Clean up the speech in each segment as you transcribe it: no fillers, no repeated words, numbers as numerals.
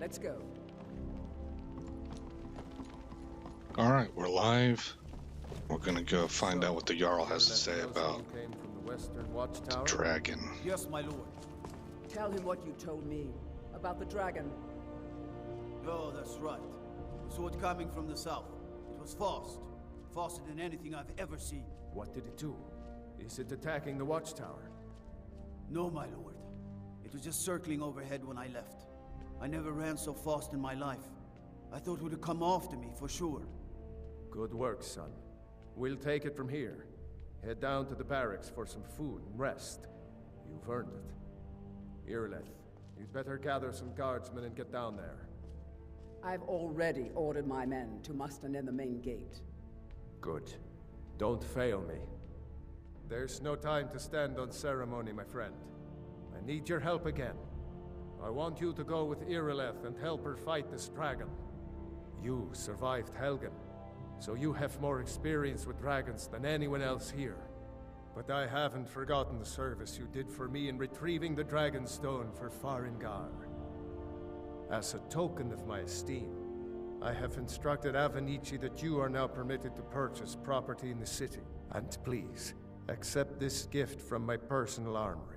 Let's go. Alright, we're live. We're gonna go find out what the Jarl has to say about the dragon. Yes, my lord. Tell him what you told me about the dragon. Oh, that's right. Saw it coming from the south. It was fast. Faster than anything I've ever seen. What did it do? Is it attacking the watchtower? No, my lord. It was just circling overhead when I left. I never ran so fast in my life. I thought it would have come after me, for sure. Good work, son. We'll take it from here. Head down to the barracks for some food and rest. You've earned it. Irileth, you'd better gather some guardsmen and get down there. I've already ordered my men to muster near the main gate. Good. Don't fail me. There's no time to stand on ceremony, my friend. I need your help again. I want you to go with Irileth and help her fight this dragon. You survived Helgen, so you have more experience with dragons than anyone else here. But I haven't forgotten the service you did for me in retrieving the Dragon Stone for Farengar. As a token of my esteem, I have instructed Avenici that you are now permitted to purchase property in the city. And please, accept this gift from my personal armory.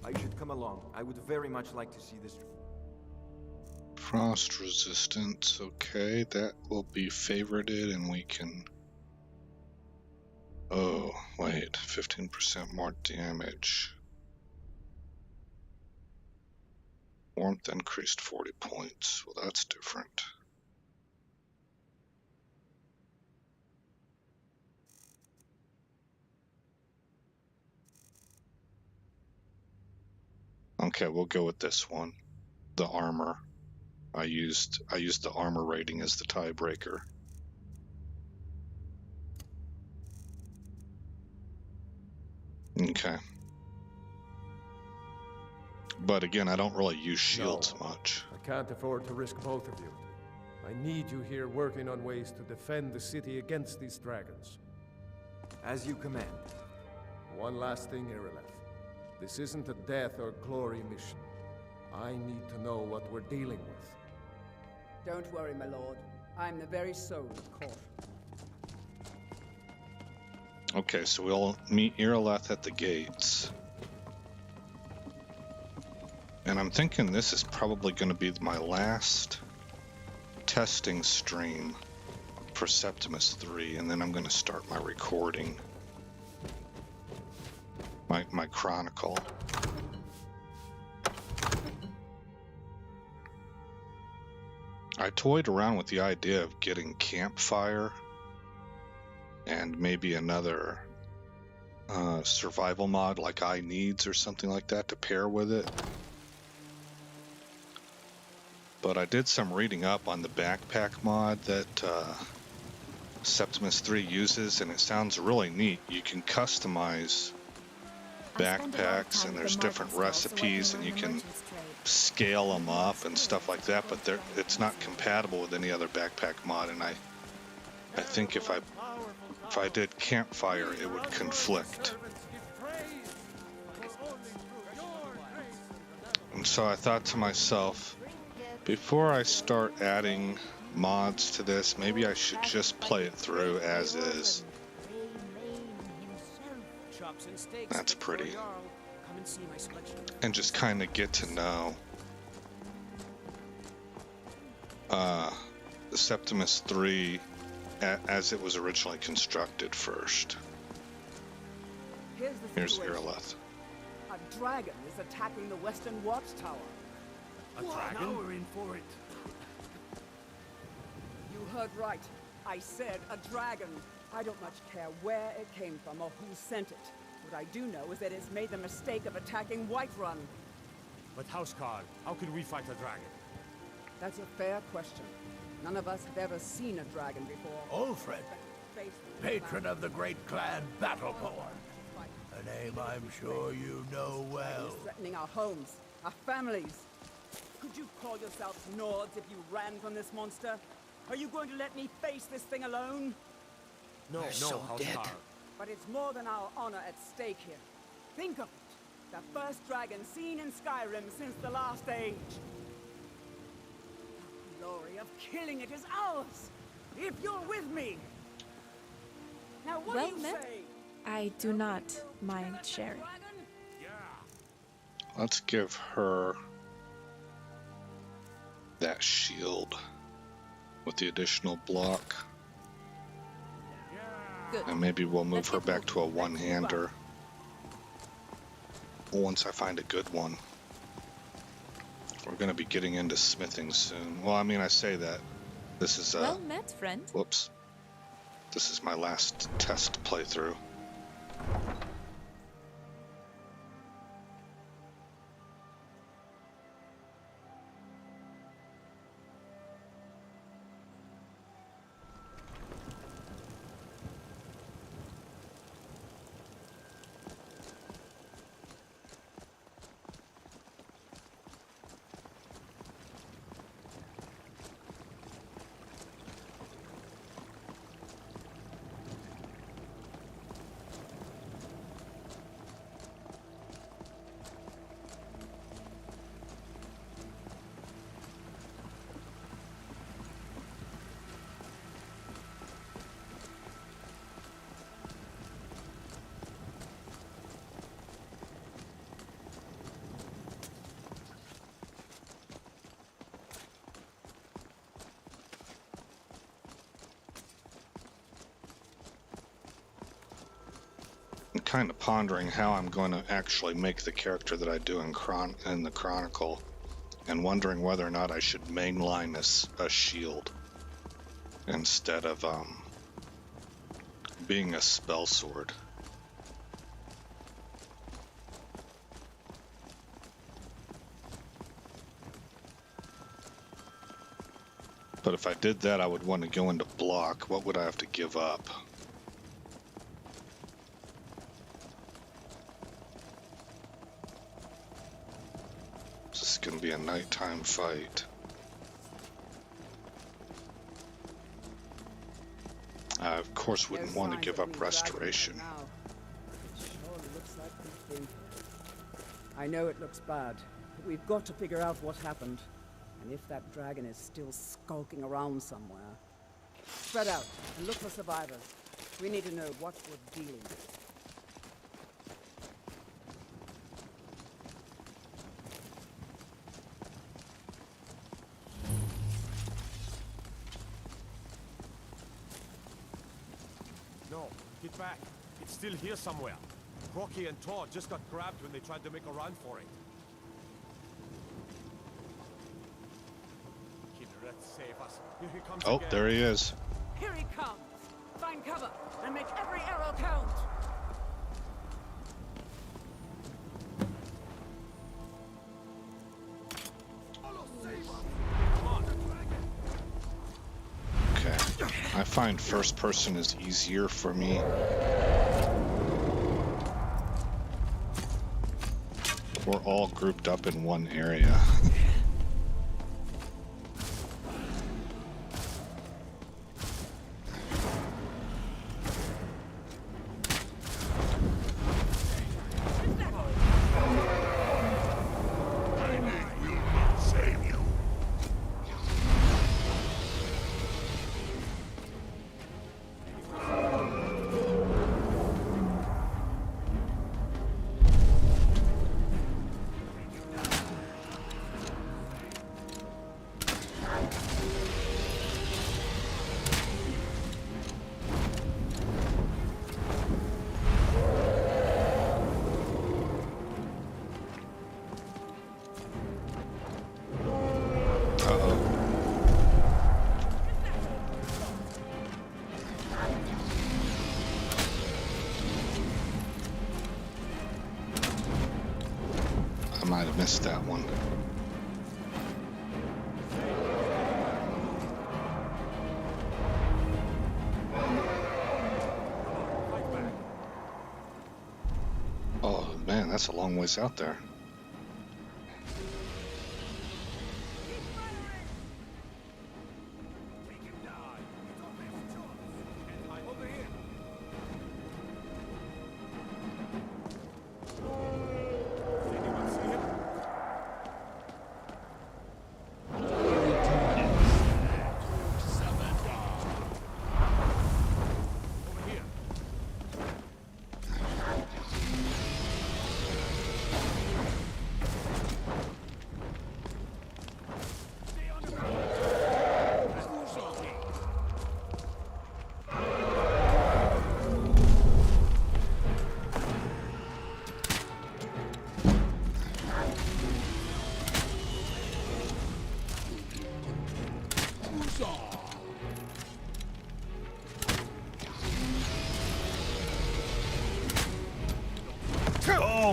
I should come along. I would very much like to see this. Frost resistance, okay, that will be favorited and we can... Oh, wait, 15% more damage. Warmth increased 40 points, well that's different. Okay, we'll go with this one. The armor. I used the armor rating as the tiebreaker. Okay. But again, I don't really use shields much. I can't afford to risk both of you. I need you here working on ways to defend the city against these dragons. As you command. One last thing, Irileth. This isn't a death or glory mission. I need to know what we're dealing with. Don't worry, my lord. I'm the very soul of caution. Okay, so we'll meet Irileth at the gates. And I'm thinking this is probably going to be my last testing stream for Septimus 3, and then I'm going to start my recording. My chronicle. I toyed around with the idea of getting campfire and maybe another survival mod like I Needs or something like that to pair with it. But I did some reading up on the backpack mod that Septimus 3 uses, and it sounds really neat. You can customize backpacks and there's different recipes and you can scale them up and stuff like that, but it's not compatible with any other backpack mod, and I think if I did campfire it would conflict. And so I thought to myself, before I start adding mods to this, maybe I should just play it through as is. That's pretty. And just kind of get to know the Septimus 3 as it was originally constructed first. Here's Irileth. A dragon is attacking the western watchtower. A dragon? Now we're in for it. You heard right. I said a dragon. I don't much care where it came from or who sent it. What I do know is that it's made the mistake of attacking Whiterun. But Houseguard, how can we fight a dragon? That's a fair question. None of us have ever seen a dragon before. Ulfred, patron of the great clan Battleborn. A name I'm sure you know well. He's threatening our homes, our families. Could you call yourselves Nords if you ran from this monster? Are you going to let me face this thing alone? No, Houseguard. But it's more than our honor at stake here. Think of it. The first dragon seen in Skyrim since the last age. glory of killing it is ours, if you're with me. Now what Well do you met. say? I do not mind sharing. Let's give her that shield with the additional block. Good. And maybe we'll move Let's her get back to a moving. one-hander once I find a good one. We're going to be getting into smithing soon. Well, I mean, I say that. This is, Well met, friend. whoops. This is my last test playthrough. I'm kind of pondering how I'm going to actually make the character that I do in the Chronicle, and wondering whether or not I should mainline a shield instead of being a spell sword. But if I did that, I would want to go into block. What would I have to give up? This is going to be a nighttime fight. I, of course, wouldn't want to give up restoration. It surely looks like the thing. I know it looks bad, but we've got to figure out what happened. And if that dragon is still skulking around somewhere. Spread out and look for survivors. We need to know what we're dealing with. No, get back. It's still here somewhere. Rocky and Todd just got grabbed when they tried to make a run for it. Kidrat, save us. Here he comes Oh, again. there he is. Here he comes! Find cover and make every arrow count! Okay. I find first person is easier for me. We're all grouped up in one area. I might have missed that one. Oh man, that's a long ways out there.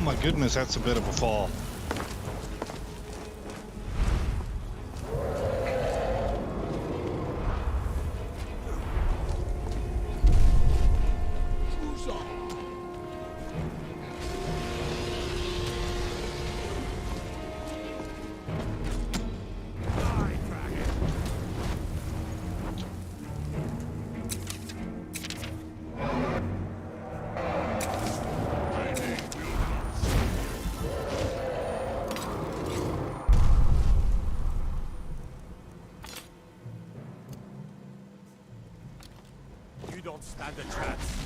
my goodness, that's a bit of a fall. You don't stand a chance.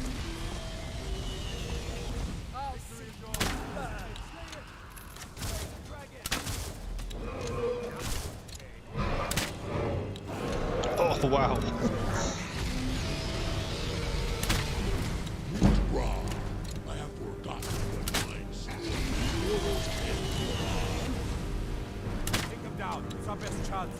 Oh, wow. I have forgotten what minds. Take him down. It's our best chance.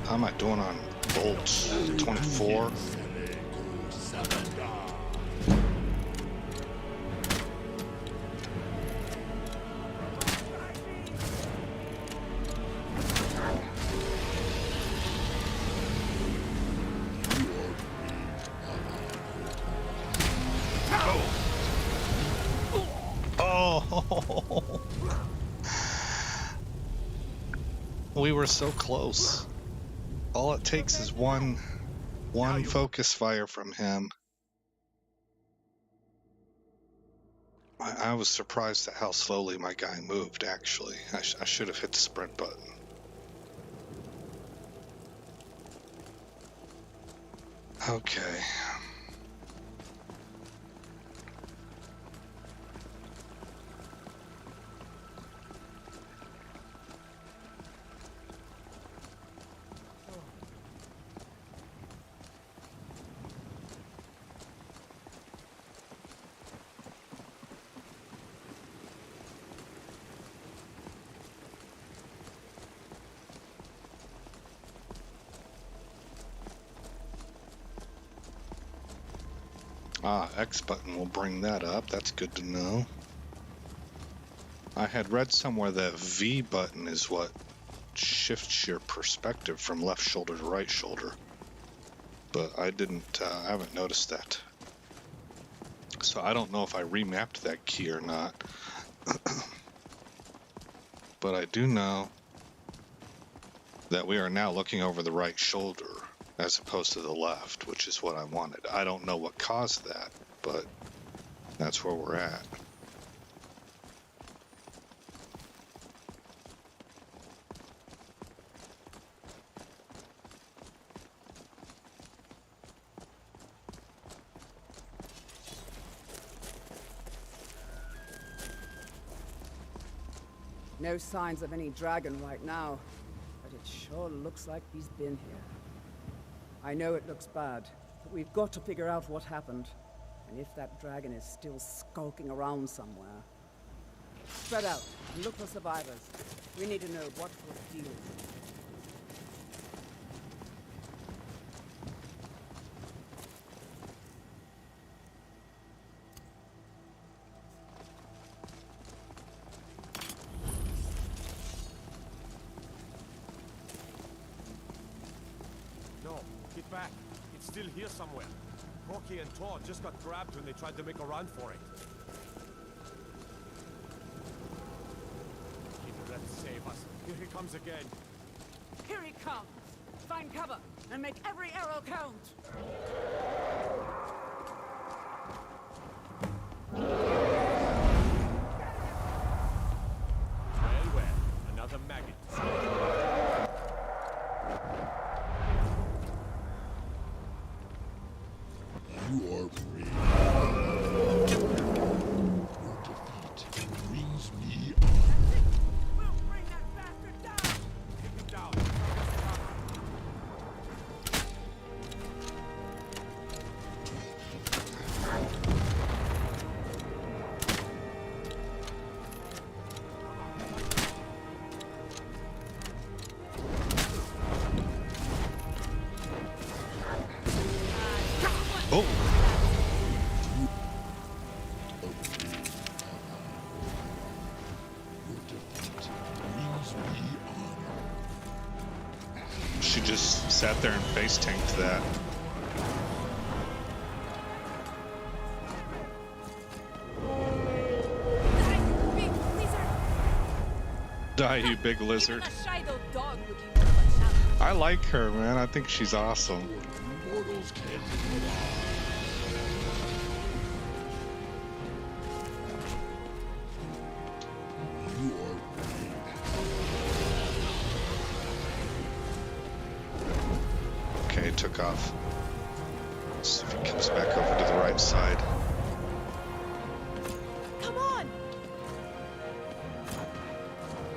How am I doing on bolts? 24? Oh! We were so close. All it takes is one focus fire from him. I was surprised at how slowly my guy moved, actually. I should have hit the sprint button. Okay. X button will bring that up. That's good to know. I had read somewhere that V button is what shifts your perspective from left shoulder to right shoulder. But I haven't noticed that. So I don't know if I remapped that key or not. But I do know that we are now looking over the right shoulder as opposed to the left, which is what I wanted. I don't know what caused that, but that's where we're at. No signs of any dragon right now, but it sure looks like he's been here. I know it looks bad, but we've got to figure out what happened. And if that dragon is still skulking around somewhere. Spread out and look for survivors. We need to know what was deal. No, get back. It's still here somewhere. Rocky and Tor just got grabbed when they tried to make a run for it. Let's save us. Here he comes again. Here he comes! Find cover and make every arrow count! Well, another maggot. You are free. Your defeat brings me We'll bring that bastard down! Take him down. Oh! She just sat there and face tanked that. Die, you big lizard. I like her, man. I think she's awesome. Okay, took off. Let's see if he comes back over to the right side. Come on!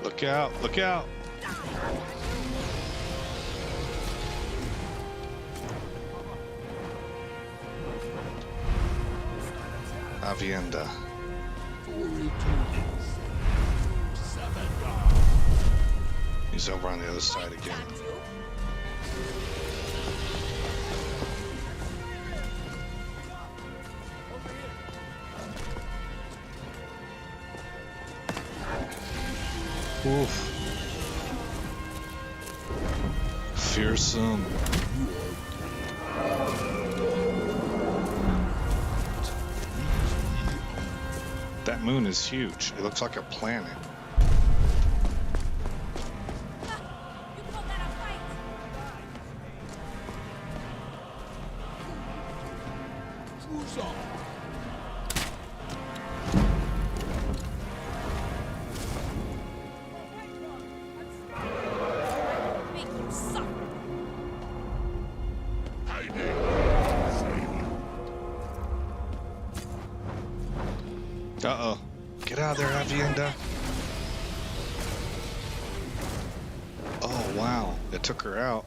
Look out, look out! Avienda. He's over on the other side again. Oof. Fearsome. That moon is huge. It looks like a planet. Uh-oh. Get out of there, Avienda. Oh, wow. It took her out.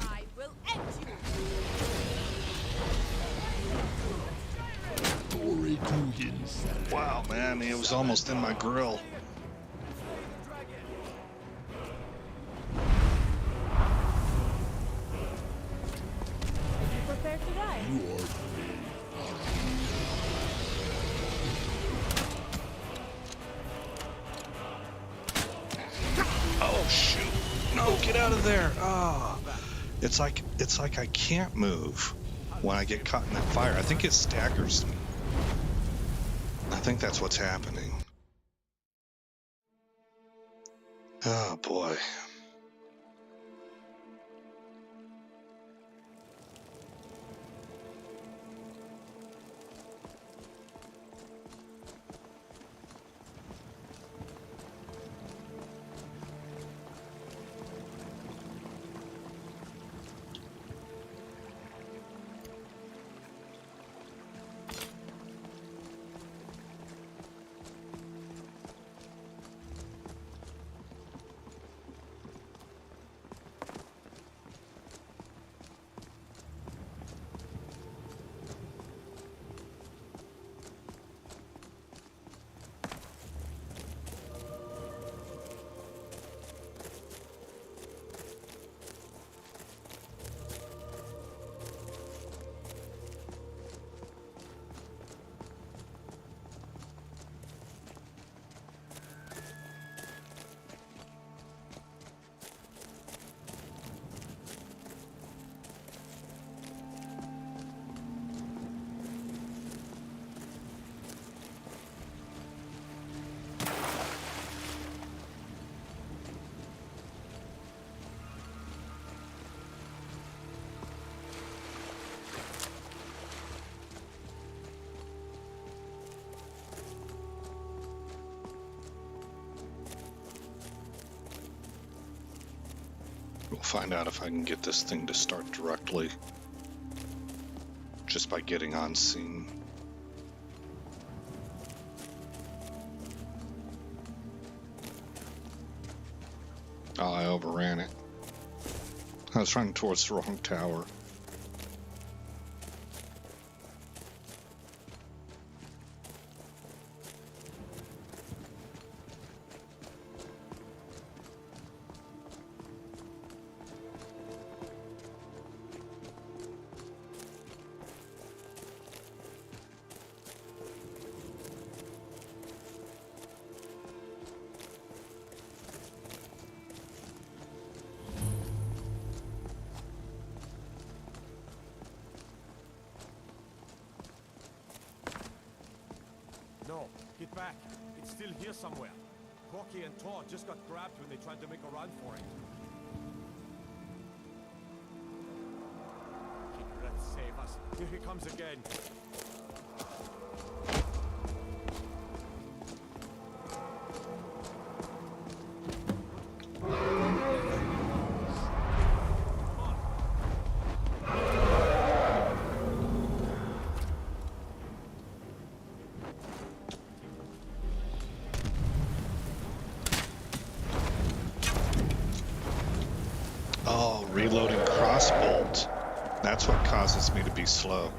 I will end you. Wow, man. It was almost in my grill. Prepare to die. Oh, shoot. No, get out of there. Oh. It's like I can't move when I get caught in that fire. I think it staggers me. I think that's what's happening. Oh, boy. We'll find out if I can get this thing to start directly just by getting on scene. Oh, I overran it. I was running towards the wrong tower. back. It's still here somewhere. Rocky and Tor just got grabbed when they tried to make a run for it. Let's save us. Here he comes again. Oh, reloading crossbolt. That's what causes me to be slow.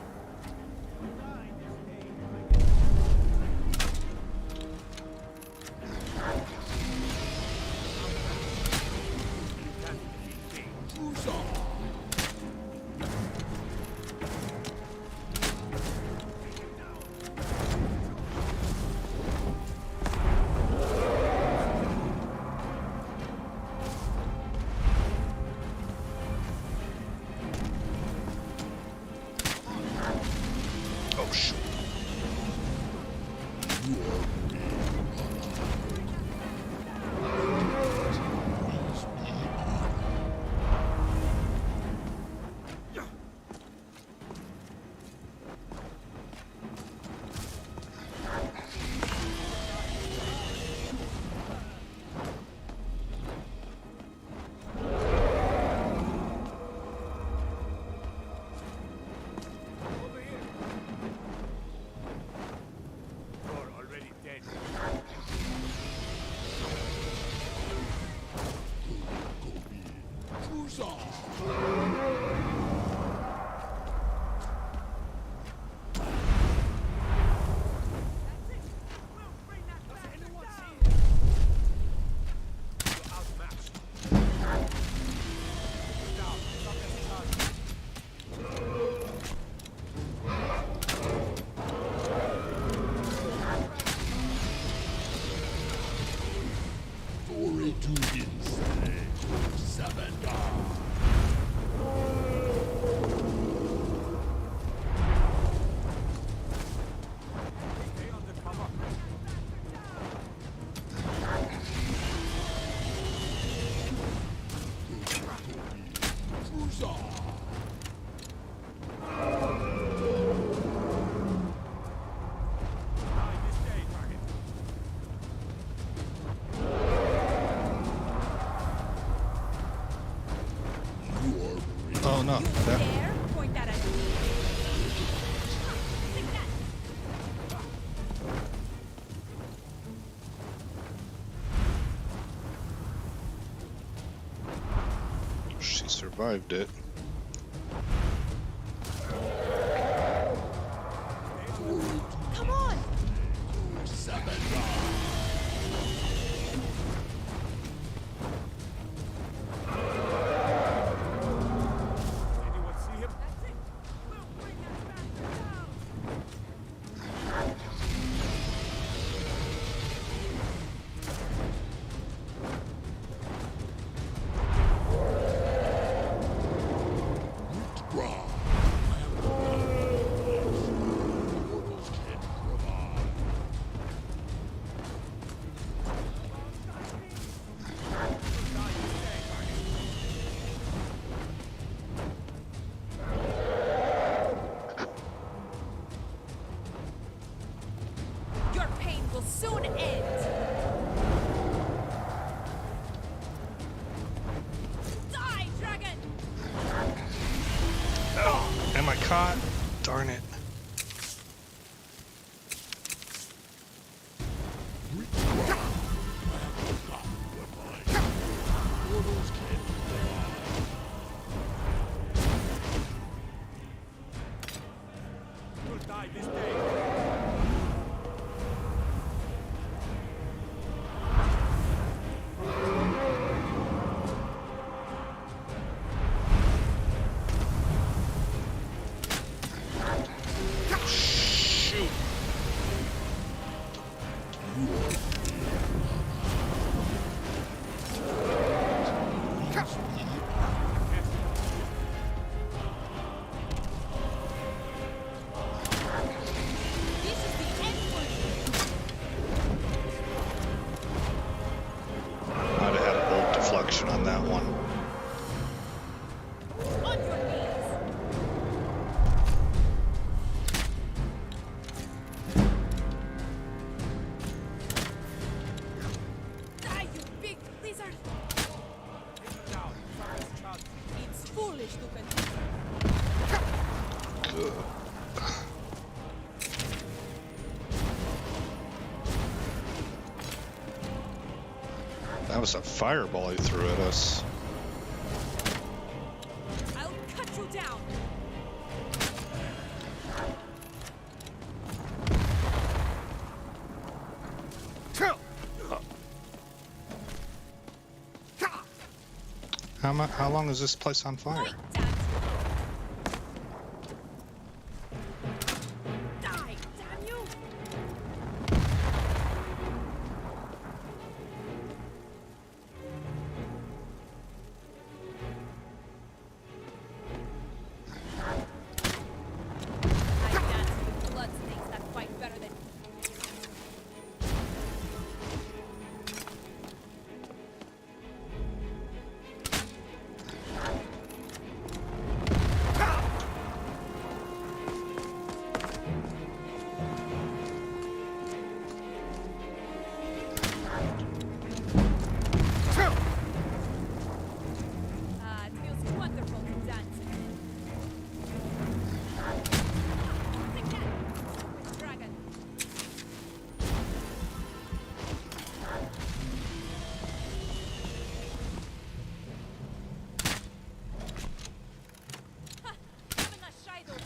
Oh, shoot. Tor already dead. You're outmatched. Down. Stop every time. Glory to Insane. Sabandar. Stay under cover. Die this day, target. Oh, no. That, There, point that at me. Take that. she survived it. Come on. Anyone see him? That's it. We'll bring that bastard down. Your pain will soon end. Die, dragon. Oh, am I caught? Darn it. You'll die this day. Shoot. That was a fireball he threw at us. I'll cut you down. How long is this place on fire? Wait, Dad. Die, damn you! I dance with bloodstains that fight better than it feels wonderful to dance. Take that, dragon. Ha! Even a shadow.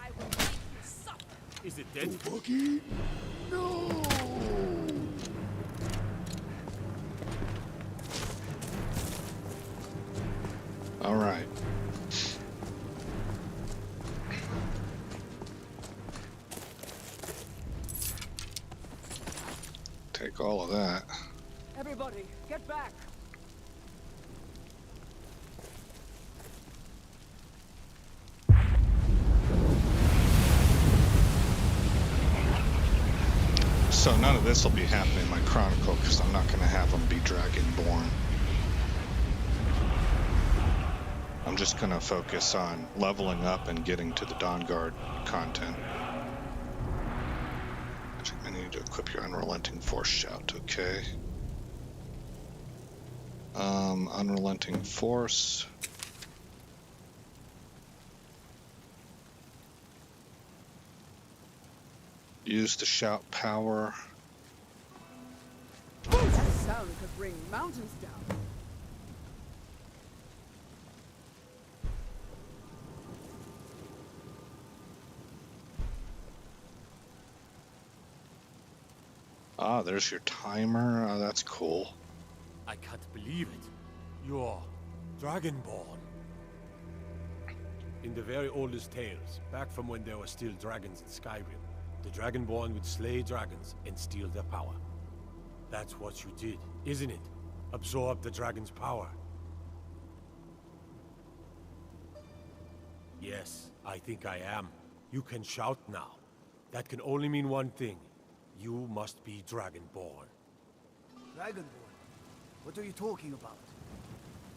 I will make you suffer. Is it dead? All right. Take all of that. Everybody, get back! So none of this will be happening in my chronicle because I'm not going to have them be dragonborn. I'm just going to focus on leveling up and getting to the Dawnguard content. I need to equip your unrelenting force shout, okay. Unrelenting force. Use the shout power. That sound could bring mountains down. Ah, there's your timer. Oh, that's cool. I can't believe it. You're Dragonborn. In the very oldest tales, back from when there were still dragons in Skyrim, the Dragonborn would slay dragons and steal their power. That's what you did, isn't it? Absorb the dragon's power. Yes, I think I am. You can shout now. That can only mean one thing. You must be Dragonborn. Dragonborn? What are you talking about?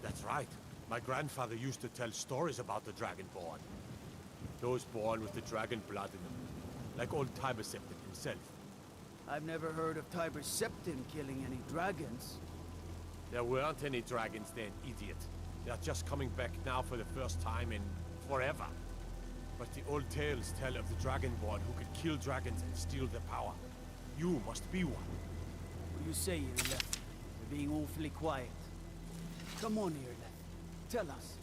That's right. My grandfather used to tell stories about the Dragonborn. Those born with the dragon blood in them. Like old Tiber Septim himself. I've never heard of Tiber Septim killing any dragons. There weren't any dragons then, idiot. They're just coming back now for the first time in forever. But the old tales tell of the Dragonborn who could kill dragons and steal their power. You must be one. What do you say, Irleth? You're being awfully quiet. Come on, Irleth. Tell us.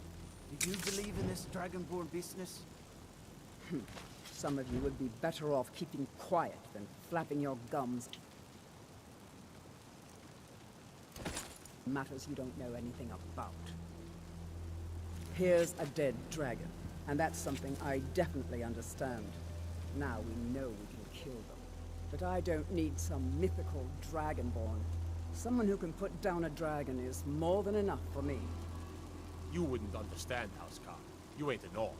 Did you believe in this Dragonborn business? Some of you would be better off keeping quiet than flapping your gums. Matters you don't know anything about. Here's a dead dragon, and that's something I definitely understand. Now we know we can kill them. But I don't need some mythical dragonborn. Someone who can put down a dragon is more than enough for me. You wouldn't understand, Housecar. You ain't a Norn.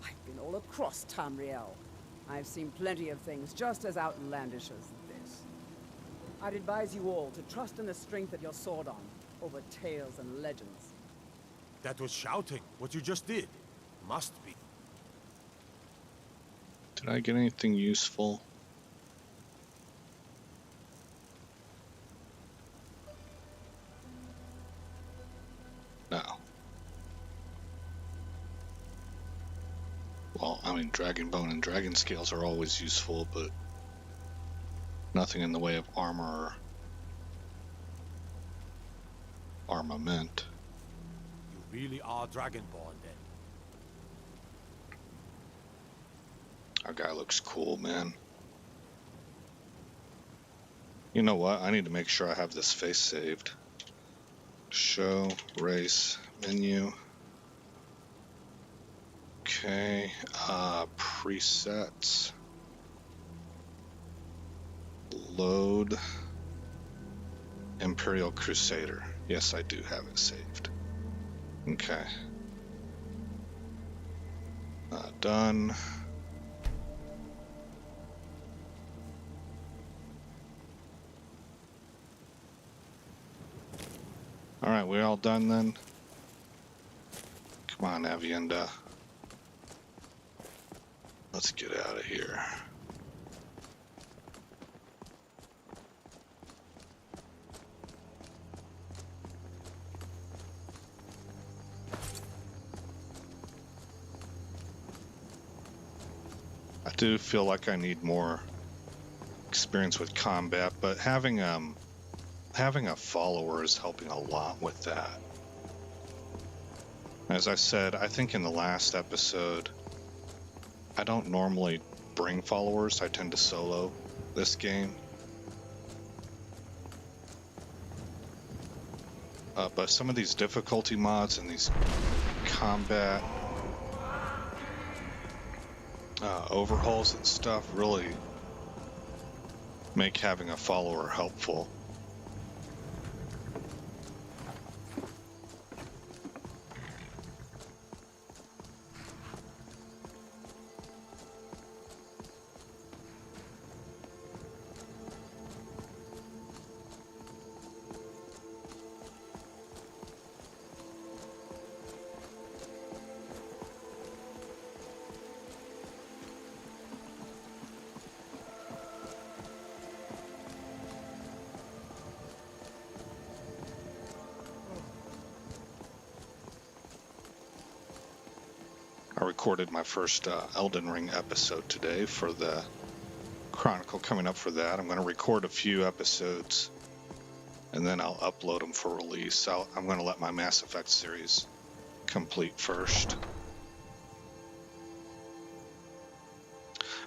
I've been all across Tamriel. I've seen plenty of things just as outlandish as this. I'd advise you all to trust in the strength of your sword arm over tales and legends. That was shouting, what you just did. Must be. Did I get anything useful? Well, I mean, dragon bone and dragon scales are always useful, but nothing in the way of armor or armament. You really are Dragonborn then. Our guy looks cool, man. You know what? I need to make sure I have this face saved. Show, race, menu. Okay, presets. Load. Imperial Crusader. Yes, I do have it saved. Okay. Done. Alright, we all done then? Come on, Avienda. Let's get out of here. I do feel like I need more experience with combat, but having a follower is helping a lot with that. As I said, I think in the last episode, I don't normally bring followers. I tend to solo this game. But some of these difficulty mods and these combat overhauls and stuff really make having a follower helpful. I recorded my first Elden Ring episode today for the Chronicle coming up for that. I'm going to record a few episodes and then I'll upload them for release. I'm going to let my Mass Effect series complete first.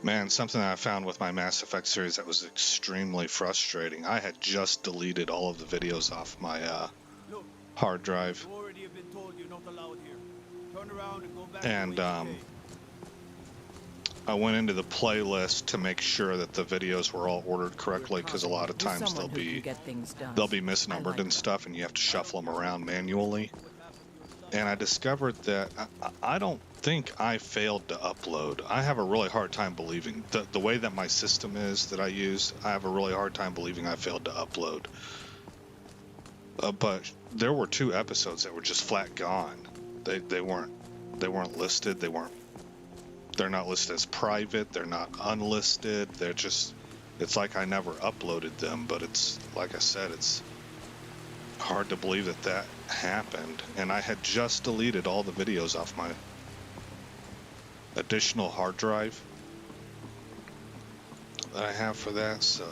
Man, something that I found with my Mass Effect series that was extremely frustrating. I had just deleted all of the videos off my hard drive. You already have been told you're not allowed here. Turn around and go back. And I went into the playlist to make sure that the videos were all ordered correctly, because a lot of times they'll be misnumbered and stuff, and you have to shuffle them around manually. And I discovered that I don't think I failed to upload. I have a really hard time believing the way that my system is that I use. I have a really hard time believing I failed to upload. But there were 2 episodes that were just flat gone. They weren't listed. They're not listed as private. They're not unlisted. It's like I never uploaded them, but it's, like I said, it's hard to believe that happened. And I had just deleted all the videos off my additional hard drive that I have for that, so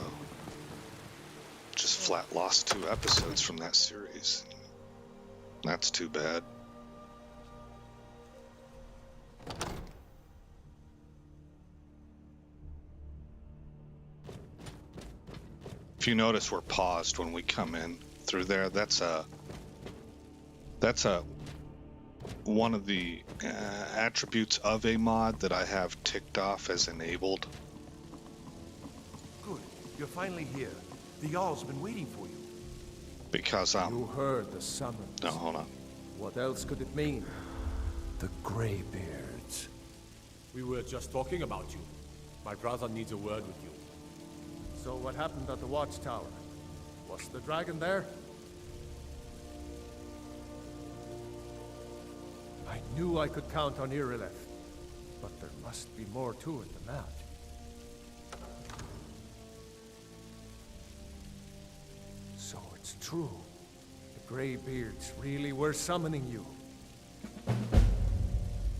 just flat lost 2 episodes from that series. That's too bad. If you notice, we're paused when we come in through there. That's one of the attributes of a mod that I have ticked off as enabled. Good. You're finally here. The Jarl's been waiting for you. Because You heard the summons. No, hold on. What else could it mean? The Greybeards. We were just talking about you. My brother needs a word with you. So what happened at the Watchtower? Was the dragon there? I knew I could count on Irileth, but there must be more to it than that. So it's true. The Greybeards really were summoning you.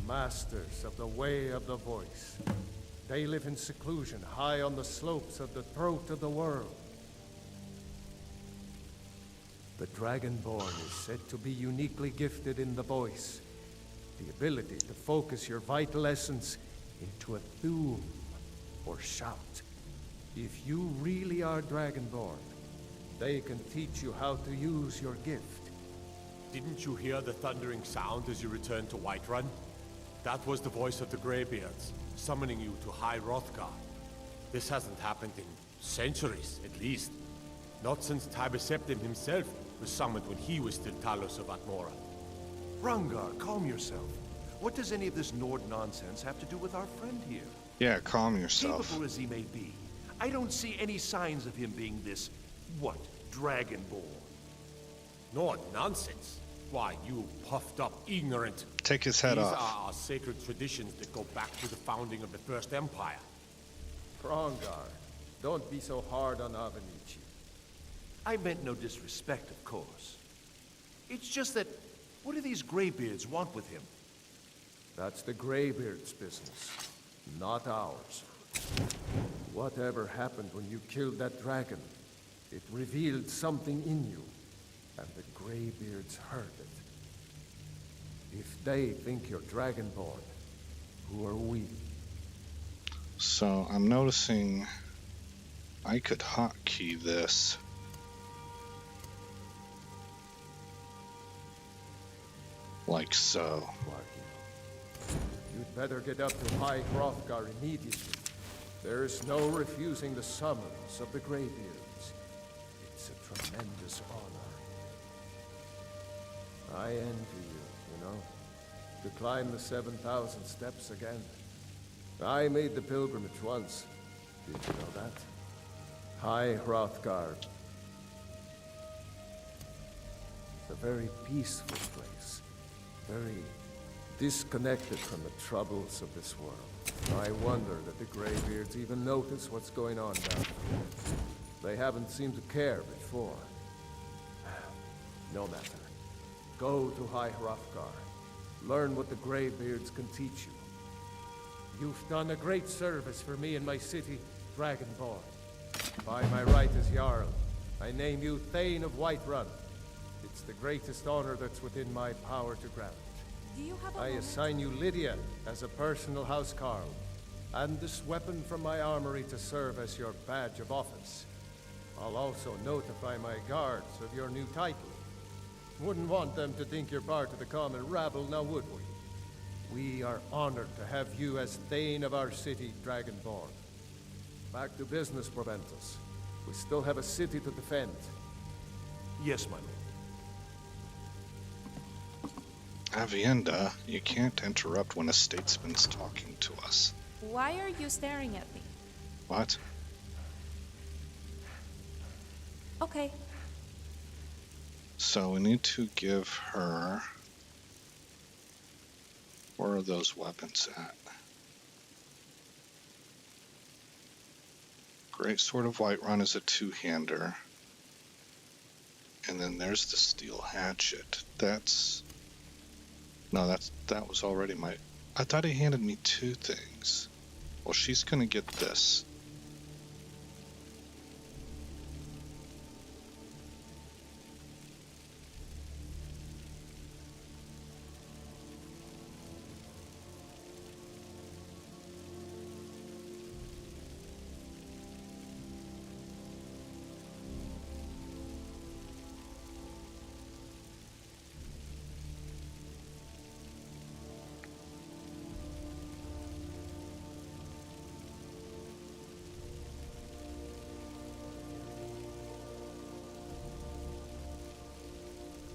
masters of the way of the voice. They live in seclusion, high on the slopes of the throat of the world. The Dragonborn is said to be uniquely gifted in the voice, the ability to focus your vital essence into a thum, or shout. If you really are Dragonborn, they can teach you how to use your gift. Didn't you hear the thundering sound as you returned to Whiterun? That was the voice of the Greybeards, summoning you to High Hrothgar. This hasn't happened in centuries, at least. Not since Tiber Septim himself was summoned when he was still Talos of Atmora. Dawnguard, calm yourself. What does any of this Nord nonsense have to do with our friend here? Yeah, calm yourself. Capable as he may be, I don't see any signs of him being this, what, Dragonborn. Nord nonsense? Why, you puffed up ignorant. Take his head These off. are our sacred traditions that go back to the founding of the First Empire. Dawnguard, don't be so hard on Avenici. I meant no disrespect, of course. It's just that, what do these Greybeards want with him? That's the Greybeard's business, not ours. Whatever happened when you killed that dragon, it revealed something in you, and the Greybeards heard it. If they think you're Dragonborn, who are we? So I'm noticing I could hotkey this. Like so. You'd better get up to High Hrothgar immediately. There is no refusing the summons of the Greybeards. It's a tremendous honor. I envy you, you know, to climb the 7,000 steps again. I made the pilgrimage once. Did you know that? High Hrothgar. It's a very peaceful place. Very disconnected from the troubles of this world. I wonder that the Greybeards even notice what's going on down there. They haven't seemed to care before. No matter. Go to High Hrothgar. Learn what the Greybeards can teach you. You've done a great service for me and my city, Dragonborn. By my right as Jarl, I name you Thane of Whiterun. It's the greatest honor that's within my power to grant. Do you have a I moment? assign you Lydia as a personal housecarl, and this weapon from my armory to serve as your badge of office. I'll also notify my guards of your new title. Wouldn't want them to think you're part of the common rabble, now would we? We are honored to have you as Thane of our city, Dragonborn. Back to business, Proventus. We still have a city to defend. Yes, my lord. Avienda, you can't interrupt when a statesman's talking to us. Why are you staring at me? What? Okay. So we need to give her... Where are those weapons at? Great Sword of Whiterun is a two-hander. And then there's the steel hatchet. That's... No, that was already my... I thought he handed me two things. Well, she's gonna get this.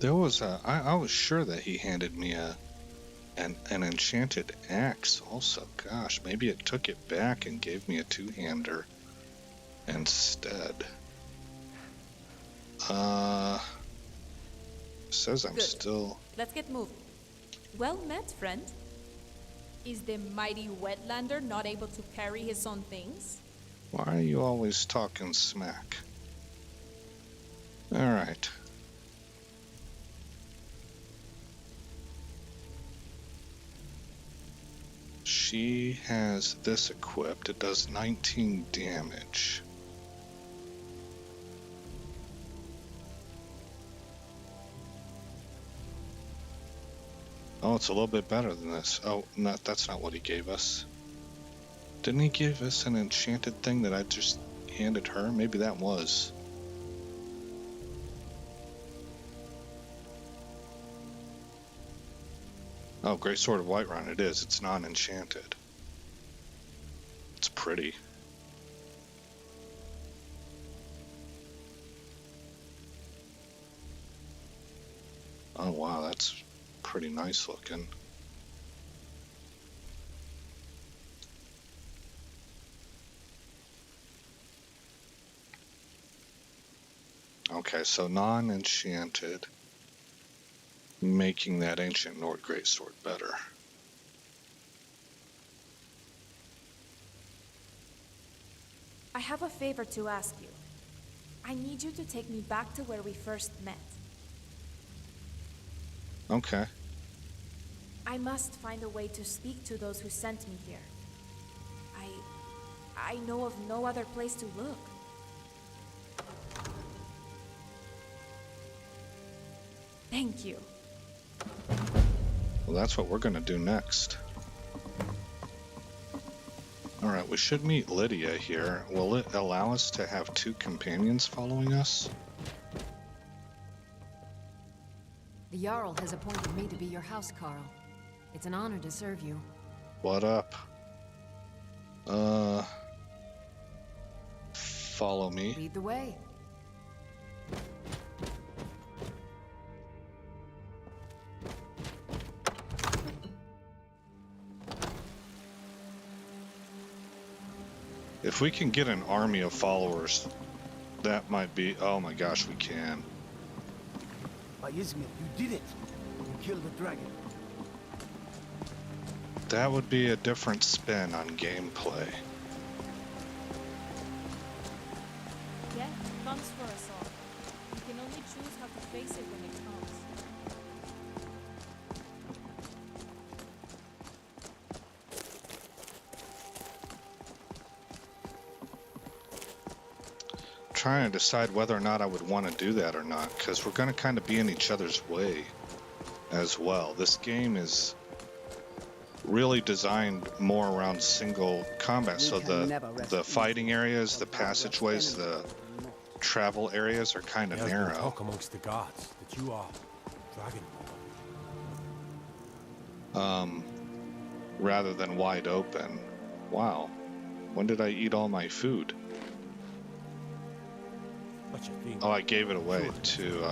There was a... I was sure that he handed me an enchanted axe also. Gosh, maybe it took it back and gave me a two-hander instead. Says I'm Good. still... Let's get moving. Well met, friend. Is the mighty wetlander not able to carry his own things? Why are you always talking smack? Alright. She has this equipped. It does 19 damage. Oh, it's a little bit better than this. Oh, that's not what he gave us. Didn't he give us an enchanted thing that I just handed her? Maybe that was. Oh, Great Sword of Whiterun, it is. It's non-enchanted. It's pretty. Oh, wow, that's pretty nice looking. Okay, so non-enchanted, making that ancient Nord greatsword better. I have a favor to ask you. I need you to take me back to where we first met. Okay. I must find a way to speak to those who sent me here. I know of no other place to look. Thank you. Well, that's what we're gonna do next. Alright, we should meet Lydia here. Will it allow us to have 2 companions following us? The Jarl has appointed me to be your housecarl. It's an honor to serve you. What up? Follow me. Lead the way. If we can get an army of followers, that might be... Oh my gosh, we can. By Izmir, you did it! You killed the dragon. That would be a different spin on gameplay. Yeah, it comes for us all. You can only choose how to face it when it comes. Trying to decide whether or not I would want to do that or not, because we're going to kind of be in each other's way as well. This game is really designed more around single combat, so the fighting areas, the passageways, the travel areas are kind of narrow. Talk amongst the gods that you are Dragonborn. Rather than wide open. Wow, when did I eat all my food? Oh, I gave it away to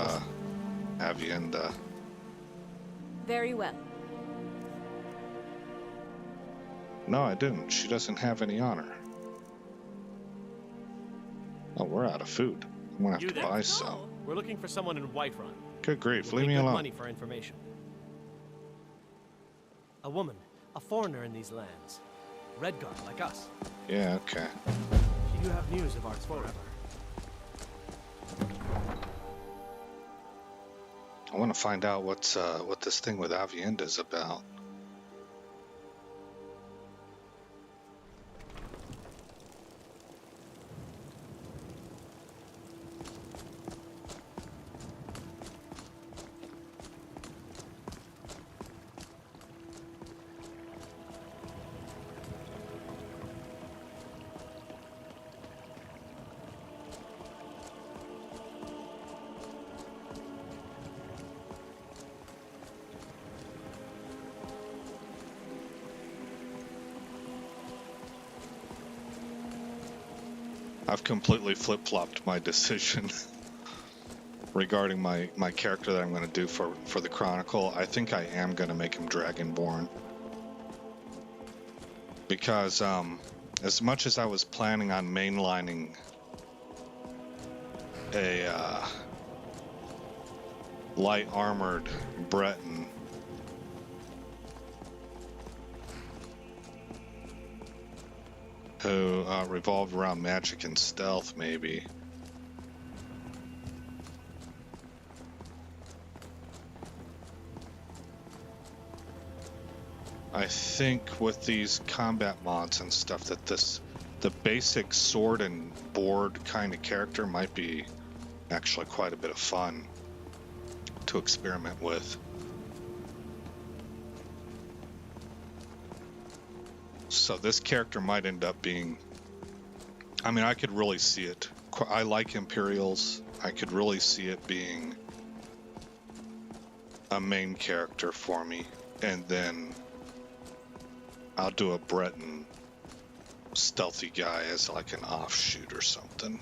Avienda. Very well. No, I didn't. She doesn't have any honor. Oh, we're out of food. I'm gonna have to buy some. We're looking for someone in Whiterun. Good grief, We'll leave pay me good alone. money for information. A woman, a foreigner in these lands. Redguard, like us. Yeah, okay. Do you have news of our forever? I want to find out what this thing with Avienda is about. I've completely flip-flopped my decision regarding my character that I'm going to do for the Chronicle. I think I am going to make him Dragonborn. Because as much as I was planning on mainlining a light armored Breton, who revolved around magic and stealth, maybe. I think with these combat mods and stuff that the basic sword and board kind of character might be actually quite a bit of fun to experiment with. So this character might end up being, I mean, I could really see it. I like Imperials. I could really see it being a main character for me. And then I'll do a Breton stealthy guy as like an offshoot or something.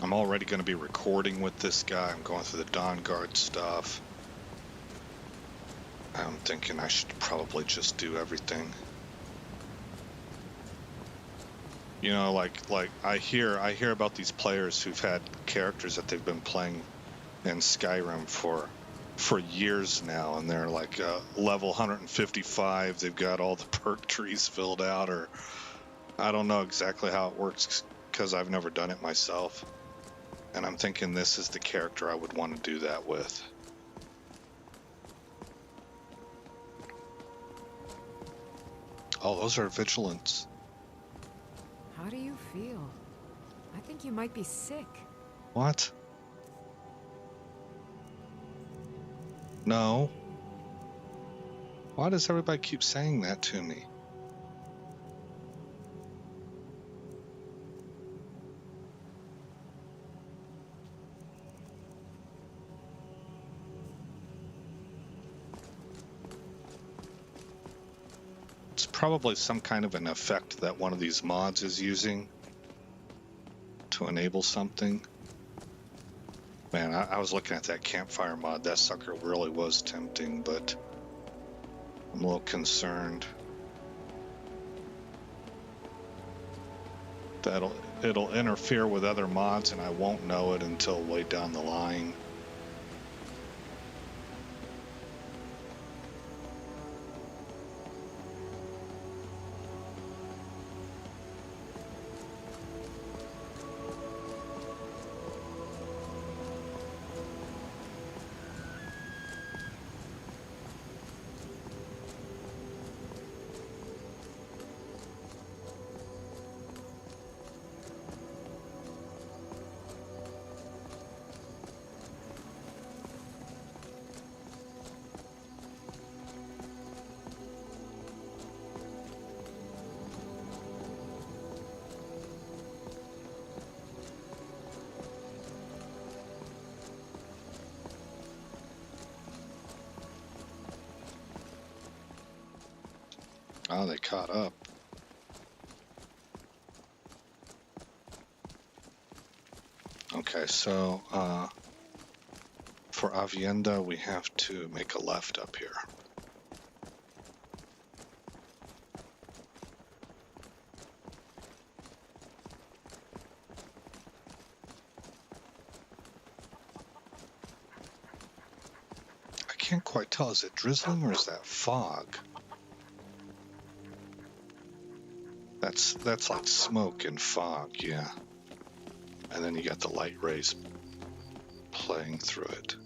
I'm already going to be recording with this guy. I'm going through the Dawnguard stuff. I'm thinking I should probably just do everything. You know, like I hear about these players who've had characters that they've been playing in Skyrim for years now, and they're like level 155. They've got all the perk trees filled out, or I don't know exactly how it works because I've never done it myself. And I'm thinking this is the character I would want to do that with. Oh, those are vigilance. How do you feel? I think you might be sick. What? No. Why does everybody keep saying that to me? It's probably some kind of an effect that one of these mods is using to enable something. Man, I was looking at that campfire mod. That sucker really was tempting, but I'm a little concerned that it'll interfere with other mods and I won't know it until way down the line. Oh, they caught up. Okay, so for Avienda, we have to make a left up here. I can't quite tell, is it drizzling or is that fog? That's like smoke and fog, yeah. And then you got the light rays playing through it.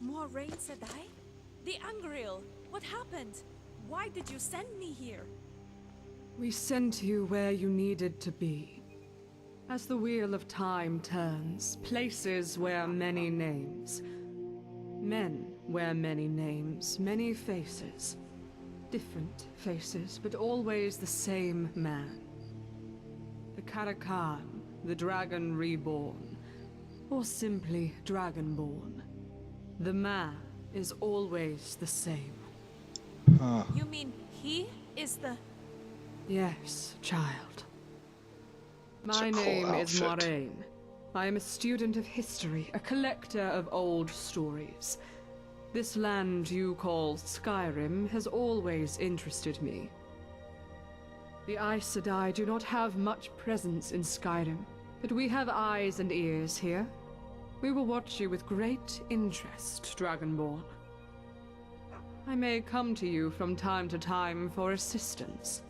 More rain, Sedai? The Angreal! What happened? Why did you send me here? We sent you where you needed to be. As the wheel of time turns, places wear many names. Men wear many names, many faces. Different faces, but always the same man. The Karakan, the Dragon Reborn, or simply Dragonborn. The man is always the same. You mean he is the... Yes, child. My name is Moraine. I am a student of history, a collector of old stories. This land you call Skyrim has always interested me. The Aes Sedai do not have much presence in Skyrim, but we have eyes and ears here. We will watch you with great interest, Dragonborn. I may come to you from time to time for assistance.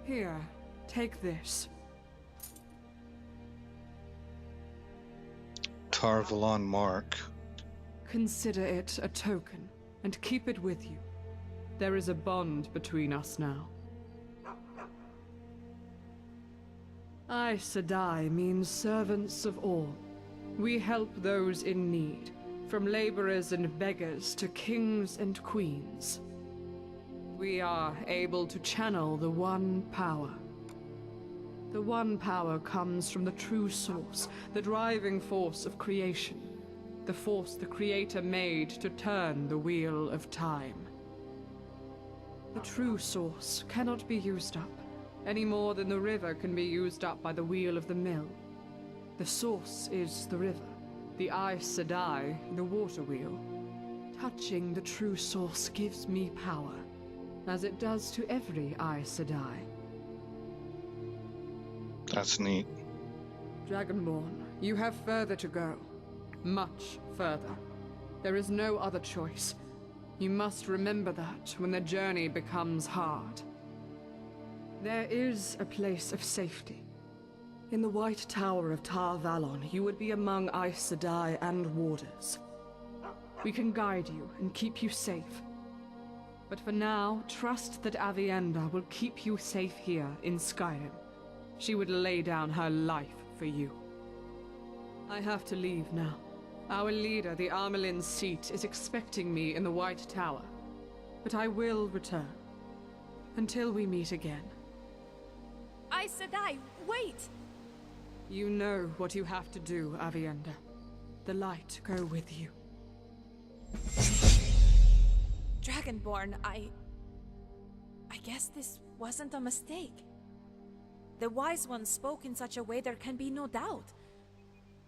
Here, take this. Tarvalon Mark. Consider it a token, and keep it with you. There is a bond between us now. Aes Sedai means servants of all. We help those in need, from laborers and beggars to kings and queens. We are able to channel the One Power. The One Power comes from the true source, the driving force of creation, the force the Creator made to turn the wheel of time. The true source cannot be used up, any more than the river can be used up by the wheel of the mill. The source is the river, the Aes Sedai, the water wheel. Touching the true source gives me power, as it does to every Aes Sedai. That's neat. Dragonborn, you have further to go. Much further. There is no other choice. You must remember that when the journey becomes hard. There is a place of safety. In the White Tower of Tar Valon, you would be among Aes Sedai and warders. We can guide you and keep you safe. But for now, trust that Avienda will keep you safe here in Skyrim. She would lay down her life for you. I have to leave now. Our leader, the Armelin's seat, is expecting me in the White Tower. But I will return. Until we meet again. Aes Sedai, wait! You know what you have to do, Avienda. The light go with you. Dragonborn, I guess this wasn't a mistake. The Wise One spoke in such a way there can be no doubt.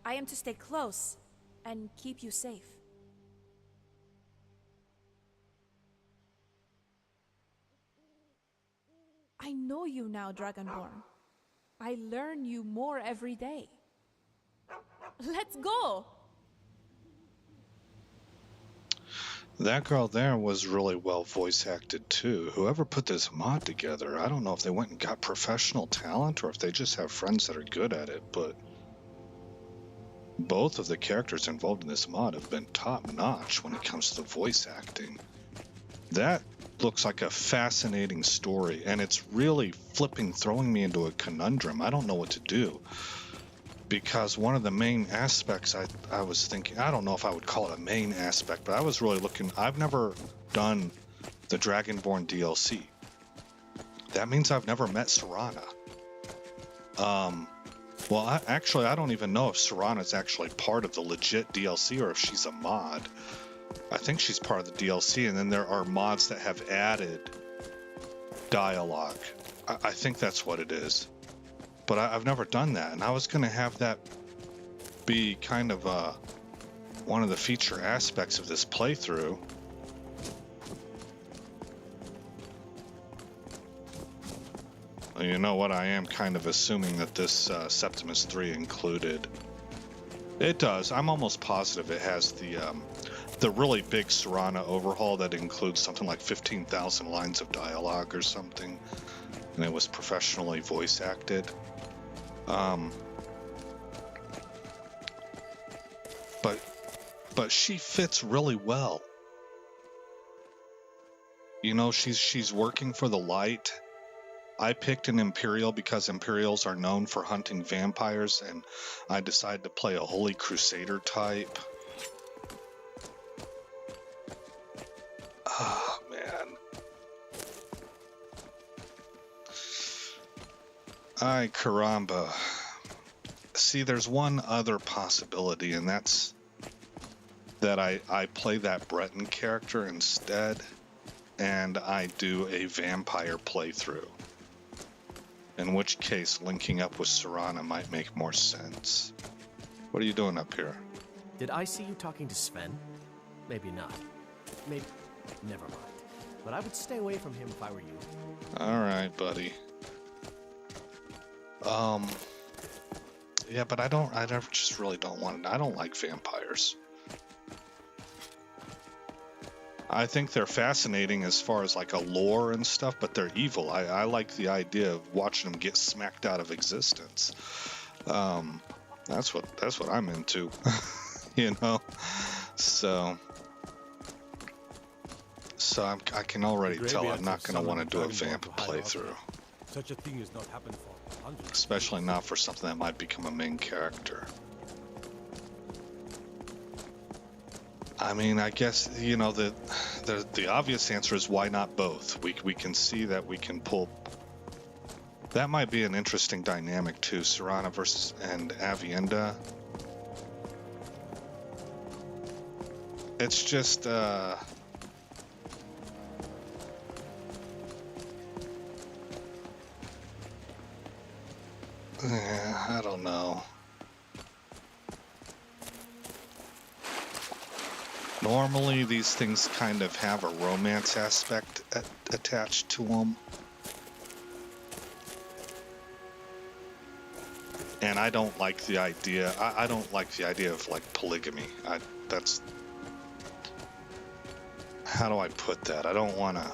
I am to stay close and keep you safe. I know you now, Dragonborn. I learn you more every day. Let's go! That girl there was really well voice acted too. Whoever put this mod together, I don't know if they went and got professional talent or if they just have friends that are good at it, but both of the characters involved in this mod have been top notch when it comes to the voice acting. That looks like a fascinating story, and it's really throwing me into a conundrum. I don't know what to do. Because one of the main aspects I was thinking, I don't know if I would call it a main aspect, but I was really looking, I've never done the Dragonborn DLC. That means I've never met Serana. Well, I don't even know if Serana's actually part of the legit DLC or if she's a mod. I think she's part of the DLC, and then there are mods that have added dialogue. I think that's what it is. But I've never done that, and I was going to have that be kind of one of the feature aspects of this playthrough. Well, you know what? I am kind of assuming that this Septimus 3 included. It does. I'm almost positive it has the really big Serana overhaul that includes something like 15,000 lines of dialogue or something, and it was professionally voice acted. But she fits really well. You know, she's working for the light. I picked an Imperial because Imperials are known for hunting vampires, and I decided to play a Holy Crusader type. Oh, man. Ay, caramba. See, there's one other possibility, and that's that I play that Breton character instead, and I do a vampire playthrough. In which case, linking up with Serana might make more sense. What are you doing up here? Did I see you talking to Sven? Maybe not. Maybe... Never mind. But I would stay away from him if I were you. Alright, buddy. Yeah, but I just really don't want it. I don't like vampires. I think they're fascinating as far as like a lore and stuff, but they're evil. I like the idea of watching them get smacked out of existence. That's what I'm into, you know. So I can already tell I'm not going to want to do a vamp playthrough. Such a thing has not happened for hundreds. Especially not for something that might become a main character. I mean, I guess, you know, the obvious answer is why not both? We can see that we can pull. That might be an interesting dynamic too, Serana versus and Avienda. It's just I don't know. Normally, these things kind of have a romance aspect attached to them. And I don't like the idea. I don't like the idea of like polygamy. That's. How do I put that? I don't want to.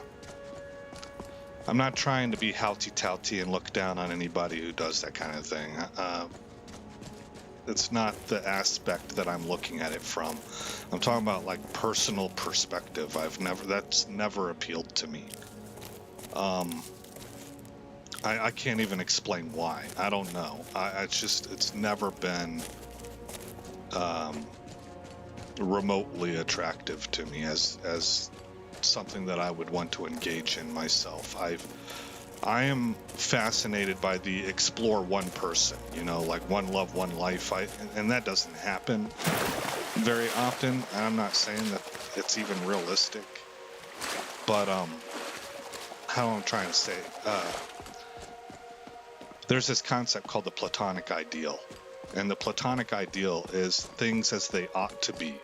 I'm not trying to be houty-touty and look down on anybody who does that kind of thing. It's not the aspect that I'm looking at it from. I'm talking about like personal perspective. That's never appealed to me. I can't even explain why. I don't know. It's never been remotely attractive to me as something that I would want to engage in myself. I am fascinated by the explore one person, you know, like one love, one life. And that doesn't happen very often. And I'm not saying that it's even realistic, but how I'm trying to say, there's this concept called the Platonic ideal, and the Platonic ideal is things as they ought to be,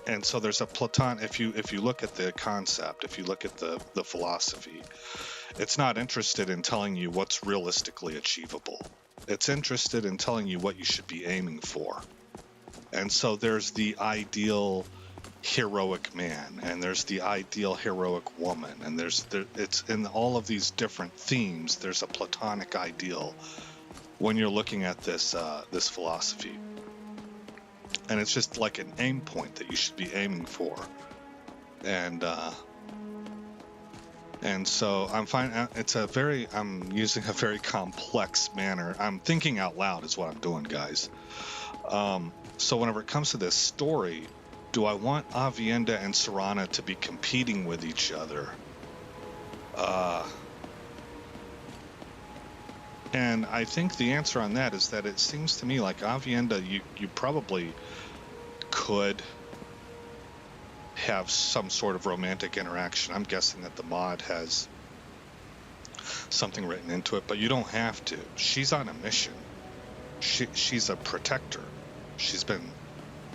and so there's a Platon. If you look at the concept, if you look at the philosophy, it's not interested in telling you what's realistically achievable. It's interested in telling you what you should be aiming for. And so there's the ideal heroic man, and there's the ideal heroic woman, and it's in all of these different themes. There's a Platonic ideal when you're looking at this philosophy. And it's just like an aim point that you should be aiming for. And so I'm using a very complex manner. I'm thinking out loud is what I'm doing, guys. So whenever it comes to this story, do I want Avienda and Serana to be competing with each other? And I think the answer on that is that it seems to me like Avienda, you probably could have some sort of romantic interaction. I'm guessing that the mod has something written into it, but you don't have to. She's on a mission. She's a protector. She's been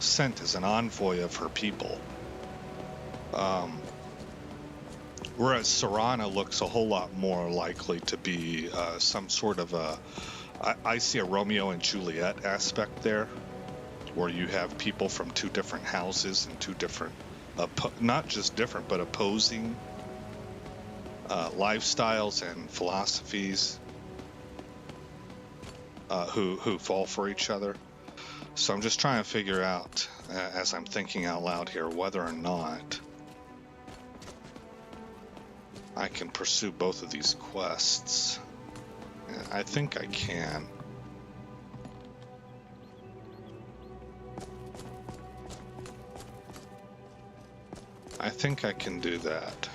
sent as an envoy of her people. Whereas Serana looks a whole lot more likely to be some sort of I see a Romeo and Juliet aspect there, where you have people from two different houses and two different, not just different, but opposing lifestyles and philosophies who fall for each other. So I'm just trying to figure out, as I'm thinking out loud here, whether or not I can pursue both of these quests. I think I can. I think I can do that.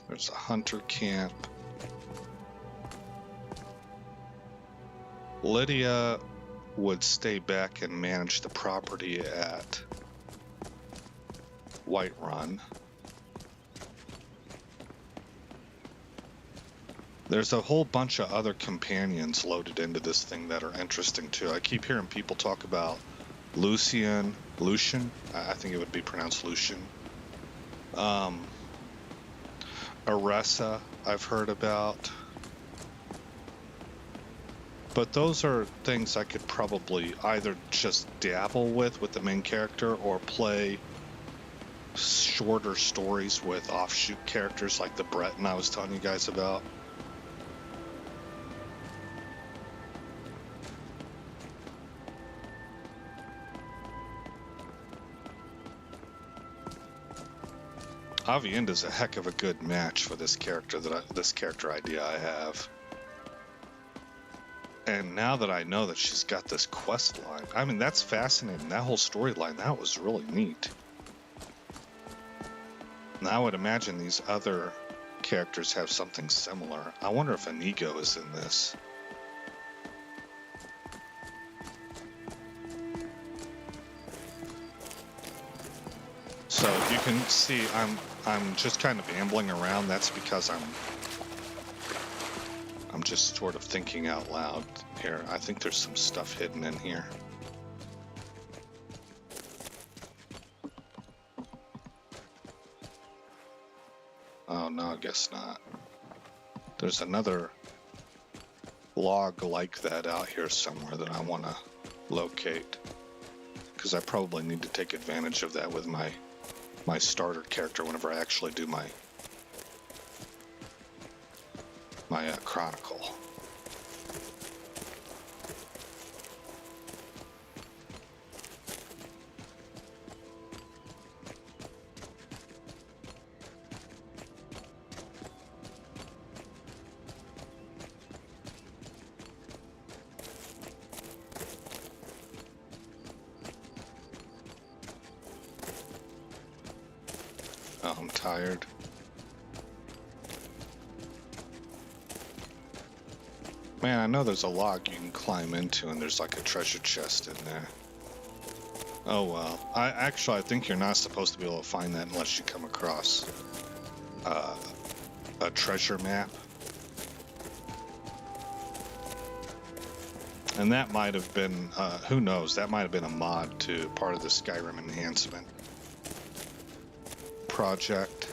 There's a hunter camp. Lydia would stay back and manage the property at Whiterun. There's a whole bunch of other companions loaded into this thing that are interesting too. I keep hearing people talk about Lucian, I think it would be pronounced Lucian. Aressa, I've heard about. But those are things I could probably either just dabble with the main character or play shorter stories with offshoot characters like the Breton I was telling you guys about. Avienda's a heck of a good match for this character this character idea I have. And now that I know that she's got this quest line, I mean, that's fascinating. That whole storyline, that was really neat. Now I would imagine these other characters have something similar. I wonder if Inigo is in this. So you can see I'm just kind of ambling around. That's because I'm just sort of thinking out loud here. I think there's some stuff hidden in here. Oh no, I guess not. There's another log like that out here somewhere that I want to locate, because I probably need to take advantage of that with my starter character whenever I actually do my chronicle. Oh, I'm tired. Man, I know there's a log you can climb into and there's like a treasure chest in there. Oh well. I think you're not supposed to be able to find that unless you come across a treasure map. And that might have been, who knows, that might have been a mod to part of the Skyrim enhancement project.